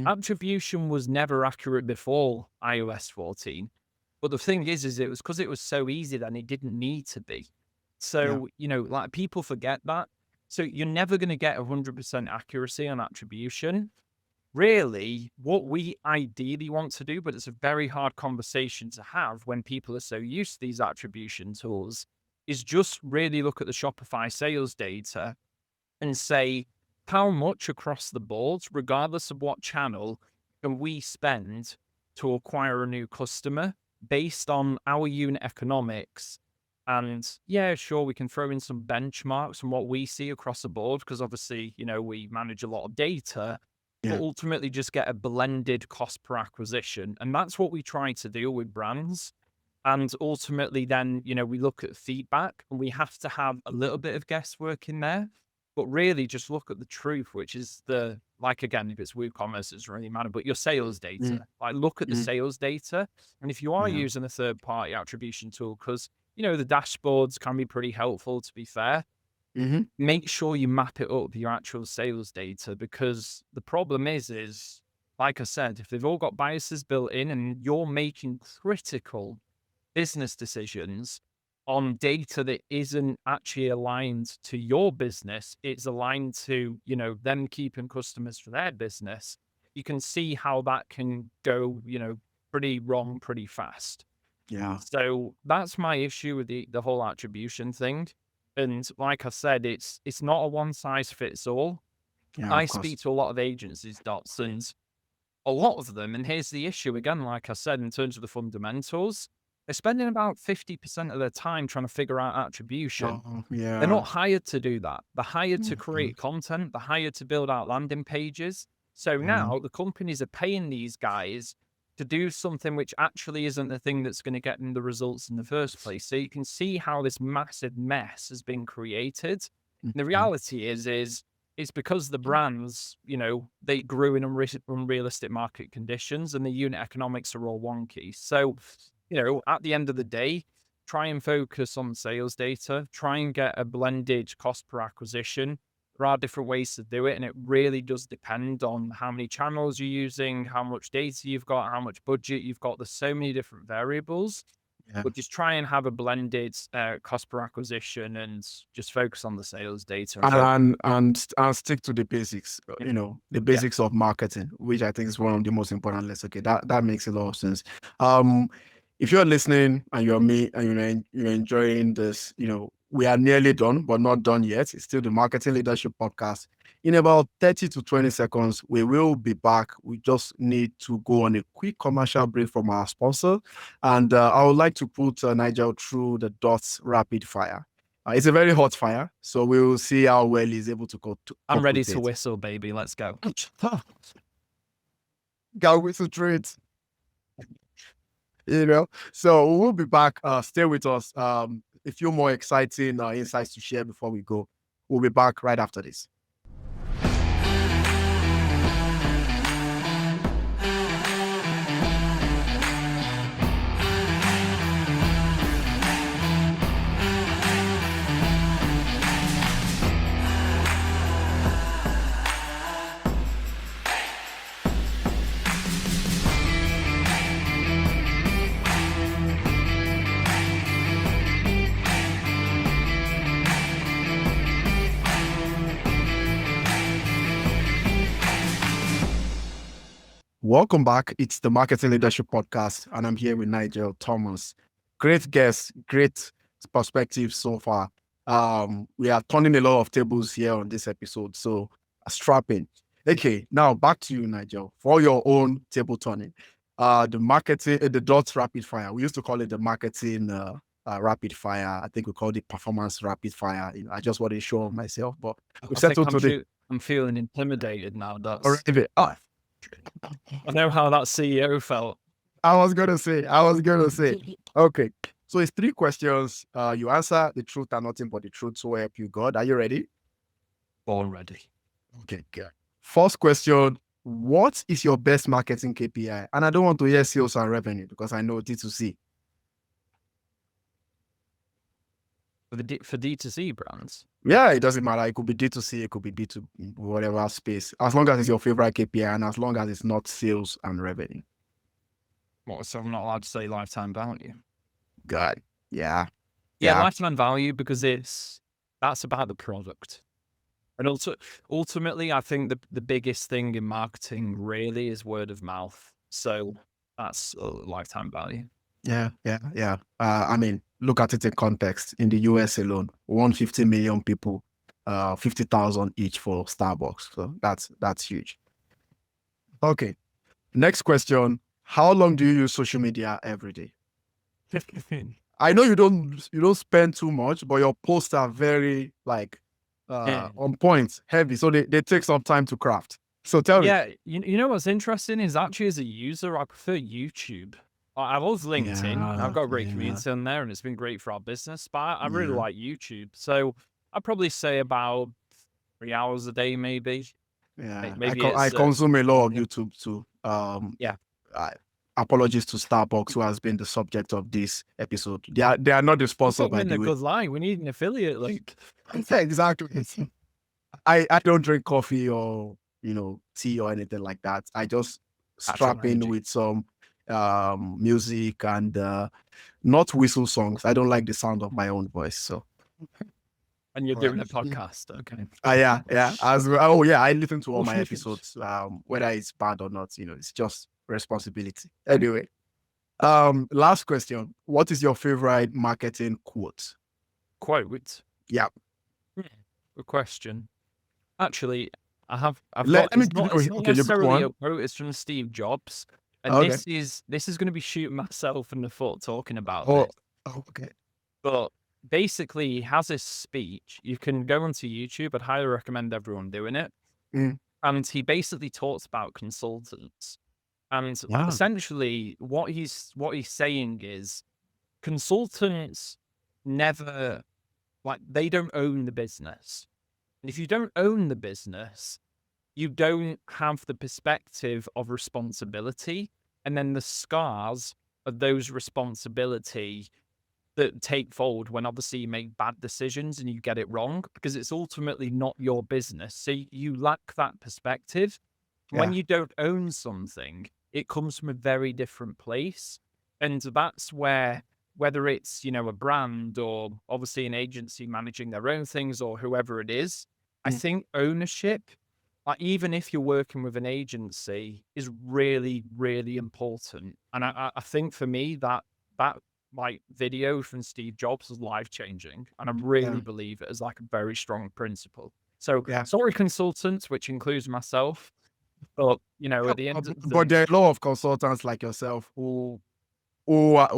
Attribution was never accurate before iOS 14. But the thing is it was because it was so easy that it didn't need to be. So, like people forget that. So you're never going to get 100% accuracy on attribution. Really, what we ideally want to do, but it's a very hard conversation to have when people are so used to these attribution tools, is just really look at the Shopify sales data and say, how much across the board, regardless of what channel, can we spend to acquire a new customer based on our unit economics And yeah, sure, we can throw in some benchmarks from what we see across the board, because obviously, we manage a lot of data, but Yeah. ultimately just get a blended cost per acquisition. And that's what we try to do with brands. And ultimately, then, we look at feedback, and we have to have a little bit of guesswork in there, but really just look at the truth, which is like, again, if it's WooCommerce, it doesn't really matter, but your sales Mm, data, like look at the mm, sales data. And if you are yeah. using a third party attribution tool, because, the dashboards can be pretty helpful, to be fair, Mm-hmm. make sure you map it up with your actual sales data, because the problem is, like I said, if they've all got biases built in and you're making critical business decisions on data that isn't actually aligned to your business, it's aligned to, them keeping customers for their business, you can see how that can go, pretty wrong pretty fast. Yeah. So that's my issue with the whole attribution thing. And like I said, it's not a one size fits all. Yeah, I of course. speak to a lot of agencies, Dots, and a lot of them, and here's the issue again, like I said, in terms of the fundamentals, they're spending about 50% of their time trying to figure out attribution. Oh, They're yeah. not hired to do that. They're hired to Mhm. create content. They're hired to build out landing pages. So Yeah. now the companies are paying these guys to do something which actually isn't the thing that's going to get them the results in the first place. So you can see how this massive mess has been created. And the Mhm. reality is it's because the brands, they grew in unrealistic market conditions, and the unit economics are all wonky. So, at the end of the day, try and focus on sales data, try and get a blended cost per acquisition. There are different ways to do it, and it really does depend on how many channels you're using, how much data you've got, how much budget you've got. There's so many different variables, Yeah. but just try and have a blended cost per acquisition, and just focus on the sales data and focus. And stick to the basics, the Yeah. basics of marketing, which I think is one of the most important lessons. Okay, that makes a lot of sense. Um, if you're listening and you're me and you're enjoying this, we are nearly done, but not done yet. It's still the Marketing Leadership Podcast. In about 30 to 20 seconds, we will be back. We just need to go on a quick commercial break from our sponsor. And I would like to put Nigel through the Dots rapid fire. It's a very hot fire, so we will see how well he's able to I'm cope ready with to it. whistle, baby. Let's go. Go with the treat, So we'll be back. Stay with us. A few more exciting insights to share before we go. We'll be back right after this. Welcome back. It's the Marketing Leadership Podcast, and I'm here with Nigel Thomas. Great guest, great perspective so far. We are turning a lot of tables here on this episode, so strap in. Okay, now back to you, Nigel, for your own table turning. The Dots Rapid Fire. We used to call it the marketing rapid fire. I think we called it performance rapid fire. I just want to show off myself, but we've I think settled today. I'm feeling intimidated now. All right, I know how that CEO felt. I was gonna say. Okay. So it's 3 questions. You answer the truth and nothing but the truth. So help you God. Are you ready? Born ready. Okay, good. First question. What is your best marketing KPI? And I don't want to hear sales and revenue because I know D2C. For D2C brands. Yeah, it doesn't matter. It could be D2C, it could be D2 whatever space. As long as it's your favorite KPI and as long as it's not sales and revenue. What? So I'm not allowed to say lifetime value? Good. Yeah. Yeah, lifetime value, because that's about the product. And also, ultimately, I think the biggest thing in marketing really is word of mouth. So that's lifetime value. Yeah. I mean, look at it in context. In the US alone, 150 million people, 50,000 each for Starbucks. So that's huge. Okay. Next question. How long do you use social media every day? I know you don't spend too much, but your posts are very like Yeah. on point, heavy. So they take some time to craft. So tell me. Yeah, you know what's interesting is actually as a user, I prefer YouTube. I love LinkedIn. I've Yeah, got a great yeah, community on there, and it's been great for our business. But I really yeah, like YouTube, so I'd probably say about 3 hours a day, maybe. yeah. I Maybe co- I it's consume a lot of yeah, YouTube too. yeah. I, apologies to Starbucks, who has been the subject of this episode. They are not the We'll sponsor, put them by in the a way. good line. We need an affiliate link. Yeah, exactly. I don't drink coffee or tea or anything like that. I just Natural strap in energy, with some music and not whistle songs. I don't like the sound of my own voice. So and you're all right. doing a podcast. Okay. Yeah, yeah. I listen to all my episodes, whether it's bad or not. It's just responsibility. Anyway, last question. What is your favorite marketing quote? Quote. Yeah. Hmm, good question. Actually, I've got. Let me. It's not Okay, you got necessarily a one. quote. It's from Steve Jobs, and Okay. this is going to be shooting myself in the foot talking about Oh, this. okay. But basically, he has this speech. You can go onto YouTube. I'd highly recommend everyone doing it. Mm, And he basically talks about consultants. And yeah. essentially, what he's saying is consultants never they don't own the business. And if you don't own the business, you don't have the perspective of responsibility and then the scars of those responsibility that take fold when obviously you make bad decisions and you get it wrong because it's ultimately not your business. So you lack that perspective. When Yeah. you don't own something, it comes from a very different place. And that's where, whether it's, a brand or obviously an agency managing their own things or whoever it is, I Mm, think ownership, like even if you're working with an agency, is really, really important. And I think for me that like video from Steve Jobs was life changing, and I yeah. really believe it as like a very strong principle. So Yeah. sorry, consultants, which includes myself, but Yeah, at the end of but the there are a lot of consultants like yourself who are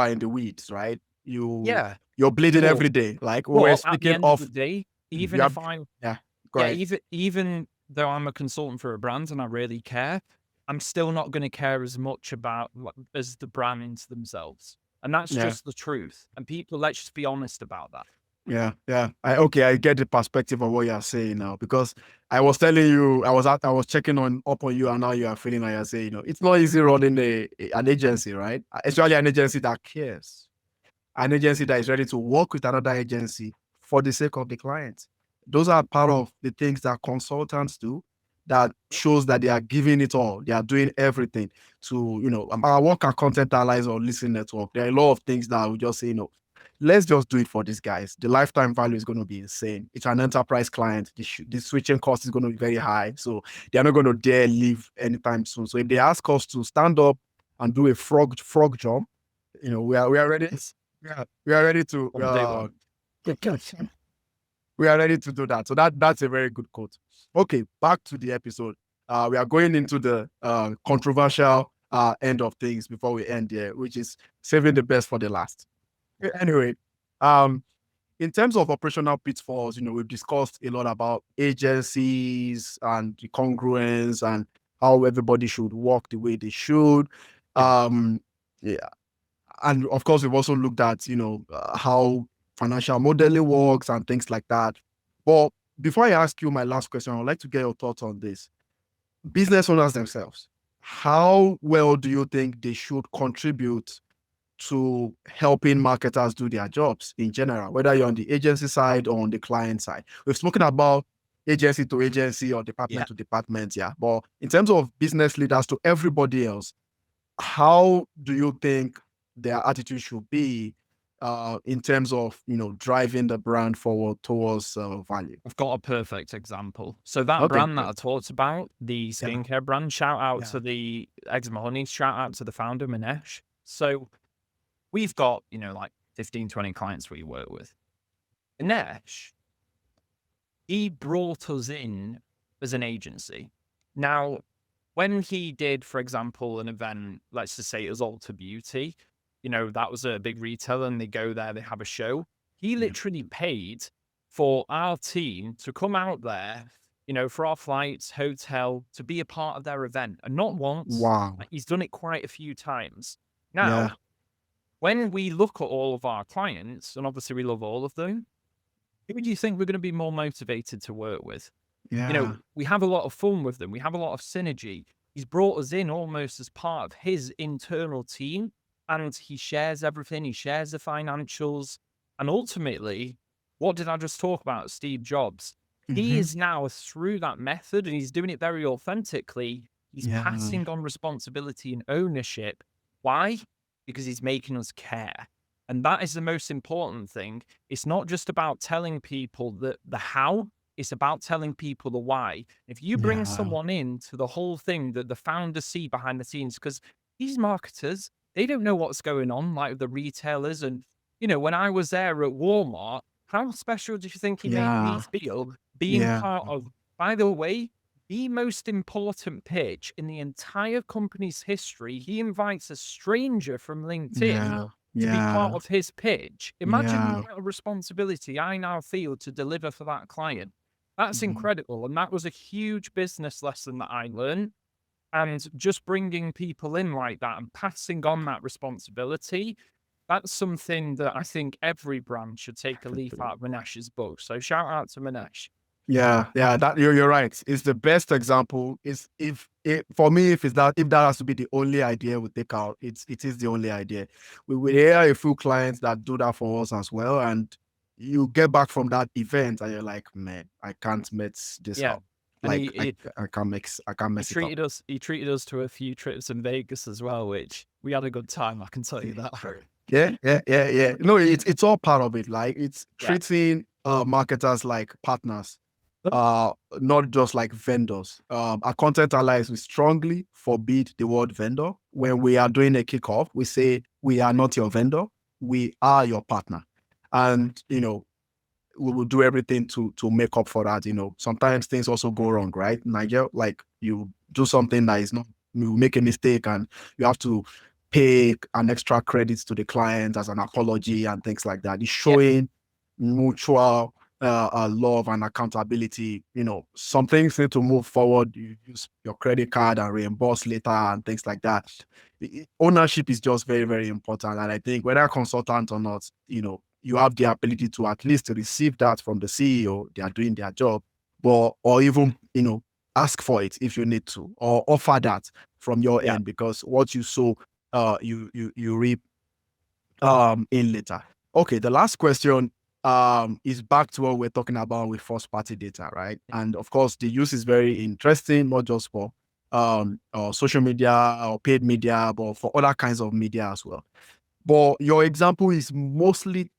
in the weeds, right? yeah, You're bleeding but every day. Like we were but at the speaking end of the of, day, you even if have, I'm yeah. Go yeah, ahead. even though I'm a consultant for a brand and I really care, I'm still not going to care as much about as the brands themselves, and that's Yeah. just the truth. And people, let's just be honest about that. Yeah, yeah. I get the perspective of what you're saying now because I was telling you, I was checking up on you, and now you are feeling like you're saying, it's not easy running an agency, right? Especially an agency that cares, an agency that is ready to work with another agency for the sake of the client. Those are part of the things that consultants do that shows that they are giving it all. They are doing everything to, I work at Content Allies or Listen Network. There are a lot of things that I would just say, let's just do it for these guys. The lifetime value is going to be insane. It's an enterprise client. The switching cost is going to be very high. So they're not going to dare leave anytime soon. So if they ask us to stand up and do a frog jump, we are ready. Yeah, we are ready to On day one. we are ready to do that. So that's a very good quote. Okay, back to the episode. We are going into the controversial end of things before we end here, which is saving the best for the last. Anyway, um, in terms of operational pitfalls, we've discussed a lot about agencies and the congruence and how everybody should work the way they should. Yeah. Yeah, and of course, we've also looked at how financial modeling works and things like that. But before I ask you my last question, I'd like to get your thoughts on this. Business owners themselves, how well do you think they should contribute to helping marketers do their jobs in general, whether you're on the agency side or on the client side? We've spoken about agency to agency or Yeah. department to department, yeah. But in terms of business leaders to everybody else, how do you think their attitude should be in terms of driving the brand forward towards value? I've got a perfect example. So that Okay, brand that good. I talked about, the Yeah, skincare brand, shout out yeah, to the Eczema Honey, shout out to the founder, Manesh. So we've got, like 15, 20 clients we work with. Manesh, he brought us in as an agency. Now, when he did, for example, an event, let's just say it was Ulta Beauty, that was a big retailer and they go there, they have a show. He Yeah. literally paid for our team to come out there, for our flights, hotel, to be a part of their event. And not once, Wow. he's done it quite a few times. Yeah. Now, when we look at all of our clients, and obviously we love all of them, who do you think we're going to be more motivated to work with? Yeah. We have a lot of fun with them. We have a lot of synergy. He's brought us in almost as part of his internal team, and he shares everything. He shares the financials. And ultimately, what did I just talk about? Steve Jobs. He Mhm. is now, through that method, and he's doing it very authentically, he's Yeah. passing on responsibility and ownership. Why? Because he's making us care. And that is the most important thing. It's not just about telling people the how, it's about telling people the why. If you bring Yeah. someone into the whole thing that the founders see behind the scenes, because these marketers, they don't know what's going on, like the retailers. And, when I was there at Walmart, how special do you think he made me Yeah. feel being Yeah. part of, by the way, the most important pitch in the entire company's history? He invites a stranger from LinkedIn Yeah. to be part Yeah. of his pitch. Imagine the Yeah. amount of responsibility I now feel to deliver for that client. That's Mhm. incredible. And that was a huge business lesson that I learned. And just bringing people in like that and passing on that responsibility, that's something that I think every brand should take a leaf out of Manesh's book. So shout out to Manesh. Yeah, yeah, that you're right. It's the best example. Is if it, for me, if that has to be the only idea we take out, it is the only idea. We hear a few clients that do that for us as well, and you get back from that event and you're like, man, I can't mess this Yeah. up. And Like he I can't mess it up. he treated us to a few trips in Vegas as well, which we had a good time, I can tell you that. Yeah. No, it's all part of it. Like it's Yeah. treating marketers like partners, not just like vendors. Our content allies, we strongly forbid the word vendor. When we are doing a kickoff, we say we are not your vendor, we are your partner. And we will do everything to make up for that. Sometimes things also go wrong, right, Nigel? Like you do something that is not, you make a mistake and you have to pay an extra credit to the client as an apology and things like that. It's Yeah. showing mutual love and accountability. Some things need to move forward. You use your credit card and reimburse later and things like that. Ownership is just very, very important. And I think whether consultant or not, you have the ability to at least receive that from the CEO. They are doing their job, or even, ask for it if you need to, or offer that from your Yeah. end, because what you sow, you reap in later. Okay, the last question is back to what we're talking about with first party data, right? And of course, the use is very interesting, not just for social media or paid media, but for other kinds of media as well. But your example is mostly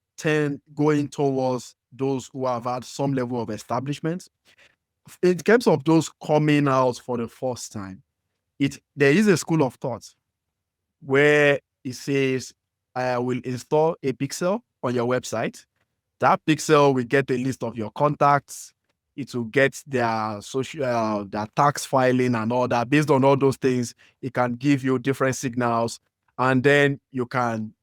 going towards those who have had some level of establishment. In terms of those coming out for the first time, there is a school of thought where it says, I will install a pixel on your website. That pixel will get a list of your contacts. It will get their social, their tax filing and all that. Based on all those things, it can give you different signals, and then you can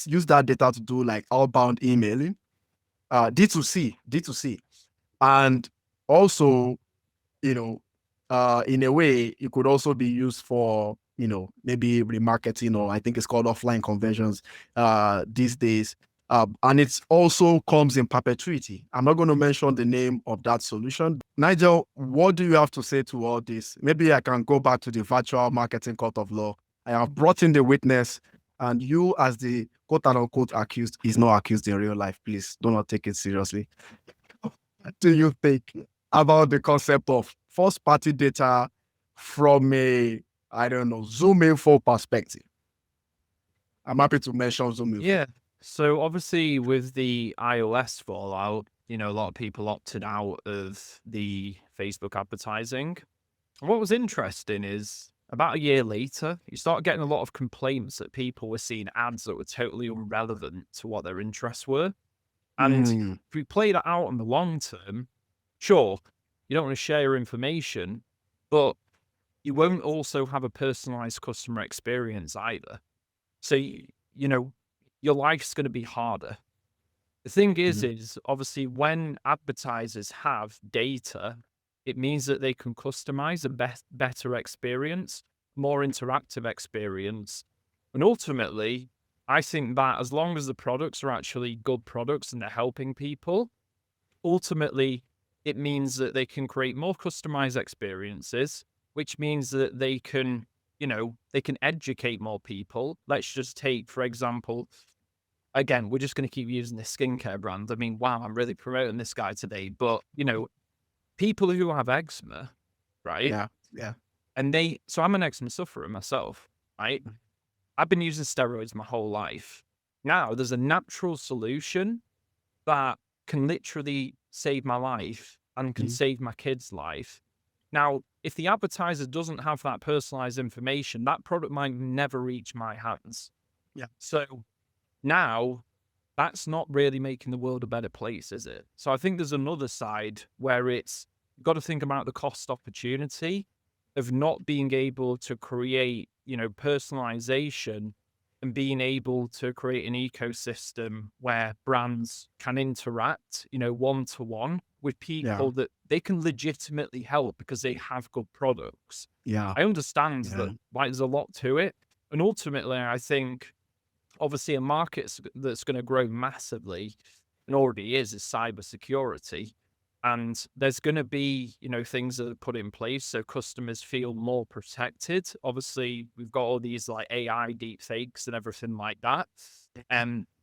use that data to do like outbound emailing, D2C, and also, in a way, it could also be used for, maybe remarketing, or I think it's called offline conversions these days. And it also comes in perpetuity. I'm not going to mention the name of that solution. Nigel, what do you have to say to all this? Maybe I can go back to the virtual marketing court of law. I have brought in the witness, and you, as the quote unquote accused, is not accused in real life. Please do not take it seriously. What do you think about the concept of first party data from a, I don't know, Zoom Info perspective? I'm happy to mention Zoom Info. Yeah. So obviously with the iOS fallout, a lot of people opted out of the Facebook advertising. And what was interesting is about a year later, you start getting a lot of complaints that people were seeing ads that were totally irrelevant to what their interests were. And if we play that out in the long term, sure, you don't want to share your information, but you won't also have a personalized customer experience either. So your life's going to be harder. The thing is Mhm. obviously when advertisers have data, it means that they can customize a better experience, more interactive experience. And ultimately, I think that as long as the products are actually good products and they're helping people, ultimately, it means that they can create more customized experiences, which means that they can educate more people. Let's just take, for example, again, we're just going to keep using this skincare brand. I mean, wow, I'm really promoting this guy today, but people who have eczema, right? Yeah. Yeah. So I'm an eczema sufferer myself, right? I've been using steroids my whole life. Now there's a natural solution that can literally save my life and can Mhm. save my kid's life. Now, if the advertiser doesn't have that personalized information, that product might never reach my hands. Yeah. So now that's not really making the world a better place, is it? So I think there's another side where you've got to think about the cost opportunity of not being able to create, personalization and being able to create an ecosystem where brands can interact, one to one with Yeah. people that they can legitimately help because they have good products. Yeah. I understand Yeah. that there's a lot to it. And ultimately, I think obviously a market that's going to grow massively and already is cybersecurity. And there's going to be, things that are put in place so customers feel more protected. Obviously, we've got all these like AI deep fakes and everything like that.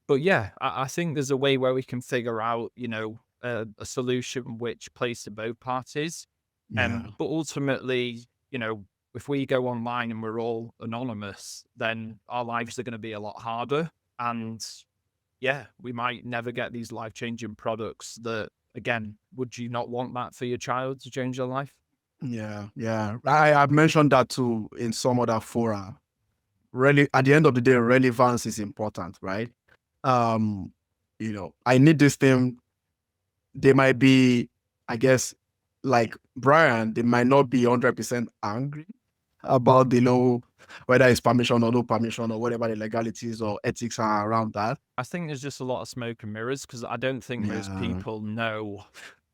But yeah, I think there's a way where we can figure out, a solution which plays to both parties. Yeah. But ultimately, if we go online and we're all anonymous, then our lives are going to be a lot harder. And yeah, we might never get these life-changing products that, again, would you not want that for your child to change their life? Yeah. Yeah. I've mentioned that too in some other fora. Really, at the end of the day, relevance is important, right? Um, I need this thing. They might be, I guess, like Brian, they might not be 100% angry about the law, whether it's permission or no permission or whatever the legalities or ethics are around that. I think there's just a lot of smoke and mirrors because I don't think most Yeah. people know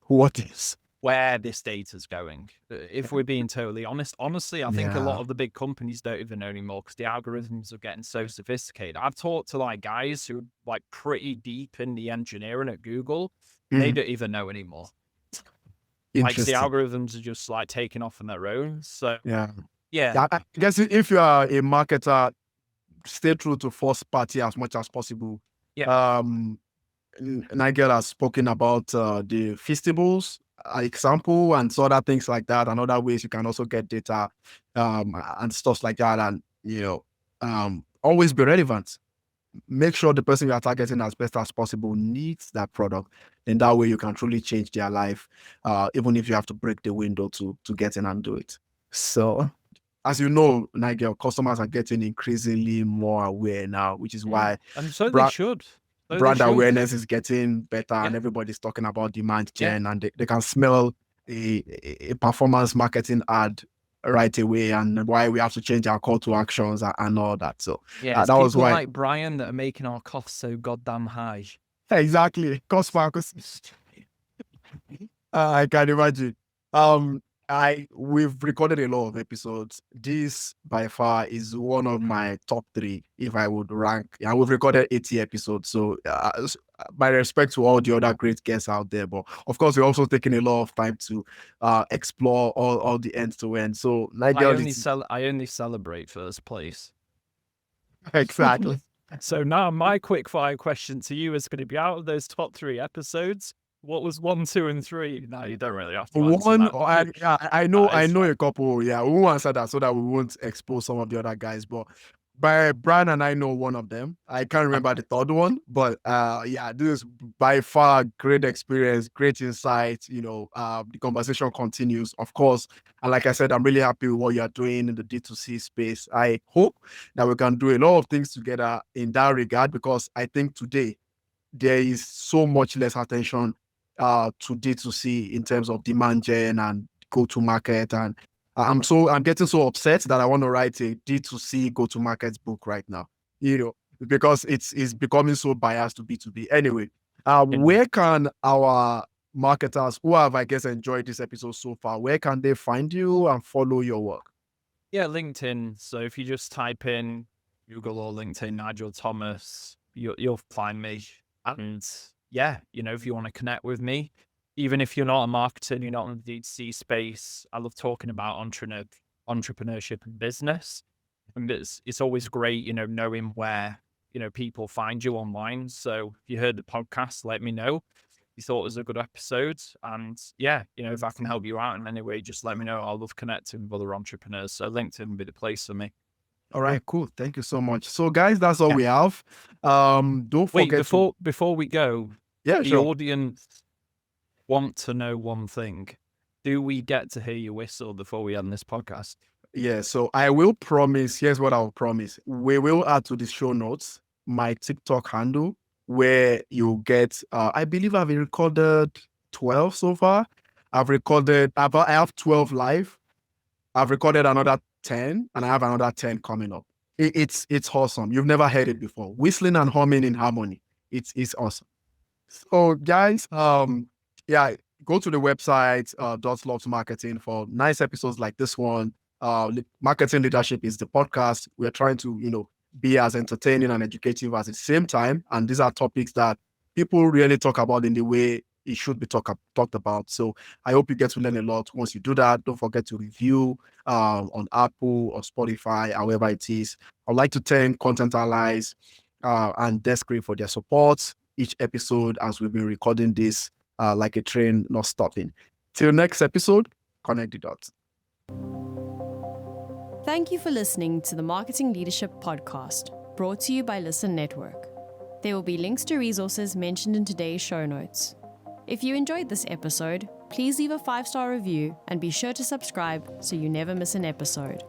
What is? where this data's going. If we're being totally honest, honestly, I think a lot Yeah. of the big companies don't even know anymore because the algorithms are getting so sophisticated. I've talked to like guys who are like pretty deep in the engineering at Google, and they Mhm. don't even know anymore. Like the Interesting. algorithms are just like taking off on their own. So Yeah. yeah, Yeah. I guess if you are a marketer, stay true to first party as much as possible. yeah, Um, Nigel has spoken about the festivals example and so other things like that, and other ways you can also get data and stuff like that. And always be relevant. Make sure the person you are targeting as best as possible needs that product. And that way you can truly change their life, even if you have to break the window to get in and do it. So as you know, Nigel, customers are getting increasingly more aware now, which is why and so they brand should. So they brand should. awareness is getting better Yeah, and everybody's talking about demand yeah. gen, and they can smell a performance marketing ad right away, and why we have to change our call to actions and all that. So Yeah, it's that was people why. like Brian that are making our costs so goddamn high. Exactly. Cost focus. I can imagine. We've recorded a lot of episodes. This by far is one of my top three if I would rank. Yeah, we've recorded 80 episodes. So my respect to all the other great guests out there. But of course, we're also taking a lot of time to explore all the ends to end. So Nigel, I only celebrate first place. exactly. So now my quick fire question to you is going to be out of those top three episodes, what was 1, 2, and 3? No, you don't really have to answer One, that. I It's know fine. a couple. Yeah, we won't answer that so that we won't expose some of the other guys. But by Brian and I know one of them. I can't remember the third one, but yeah, this is by far great experience, great insight. The conversation continues, of course. And like I said, I'm really happy with what you're doing in the D2C space. I hope that we can do a lot of things together in that regard, because I think today there is so much less attention to D2C in terms of demand gen and go to market. And I'm getting so upset that I want to write a D2C go to market book right now. because it's becoming so biased to B2B. Anyway, Yeah. where can our marketers who have, I guess, enjoyed this episode so far, where can they find you and follow your work? Yeah, LinkedIn. So if you just type in Google or LinkedIn Nigel Thomas, you'll find me. And yeah, if you want to connect with me, even if you're not a marketer, you're not in the D2C space, I love talking about entrepreneurship and business. And it's always great, knowing where, people find you online. So if you heard the podcast, let me know. You thought it was a good episode. And yeah, if I can help you out in any way, just let me know. I love connecting with other entrepreneurs. So LinkedIn would be the place for me. All right, cool. Thank you so much. So guys, that's all Yeah. we have. Don't Wait, forget before we go, yeah, the sure. audience want to know one thing. Do we get to hear you whistle before we end this podcast? Yeah, so I will promise. Here's what I'll promise. We will add to the show notes my TikTok handle where you'll get, I believe I've recorded 12 so far. I have 12 live. I've recorded another 10 and I have another 10 coming up. It's awesome. You've never heard it before. Whistling and humming in harmony. It's awesome. So guys, yeah, go to the website, Dots Loves Marketing for nice episodes like this one. Marketing Leadership is the podcast. We're trying to, be as entertaining and educative at the same time. And these are topics that people really talk about in the way it should be talked about. So I hope you get to learn a lot once you do that. Don't forget to review on Apple or Spotify, however it is. I'd like to thank Content Allies and Descript for their support each episode as we've been recording this like a train not stopping. Till next episode, connect the dots. Thank you for listening to the Marketing Leadership Podcast, brought to you by Listen Network. There will be links to resources mentioned in today's show notes. If you enjoyed this episode, please leave a 5-star review and be sure to subscribe so you never miss an episode.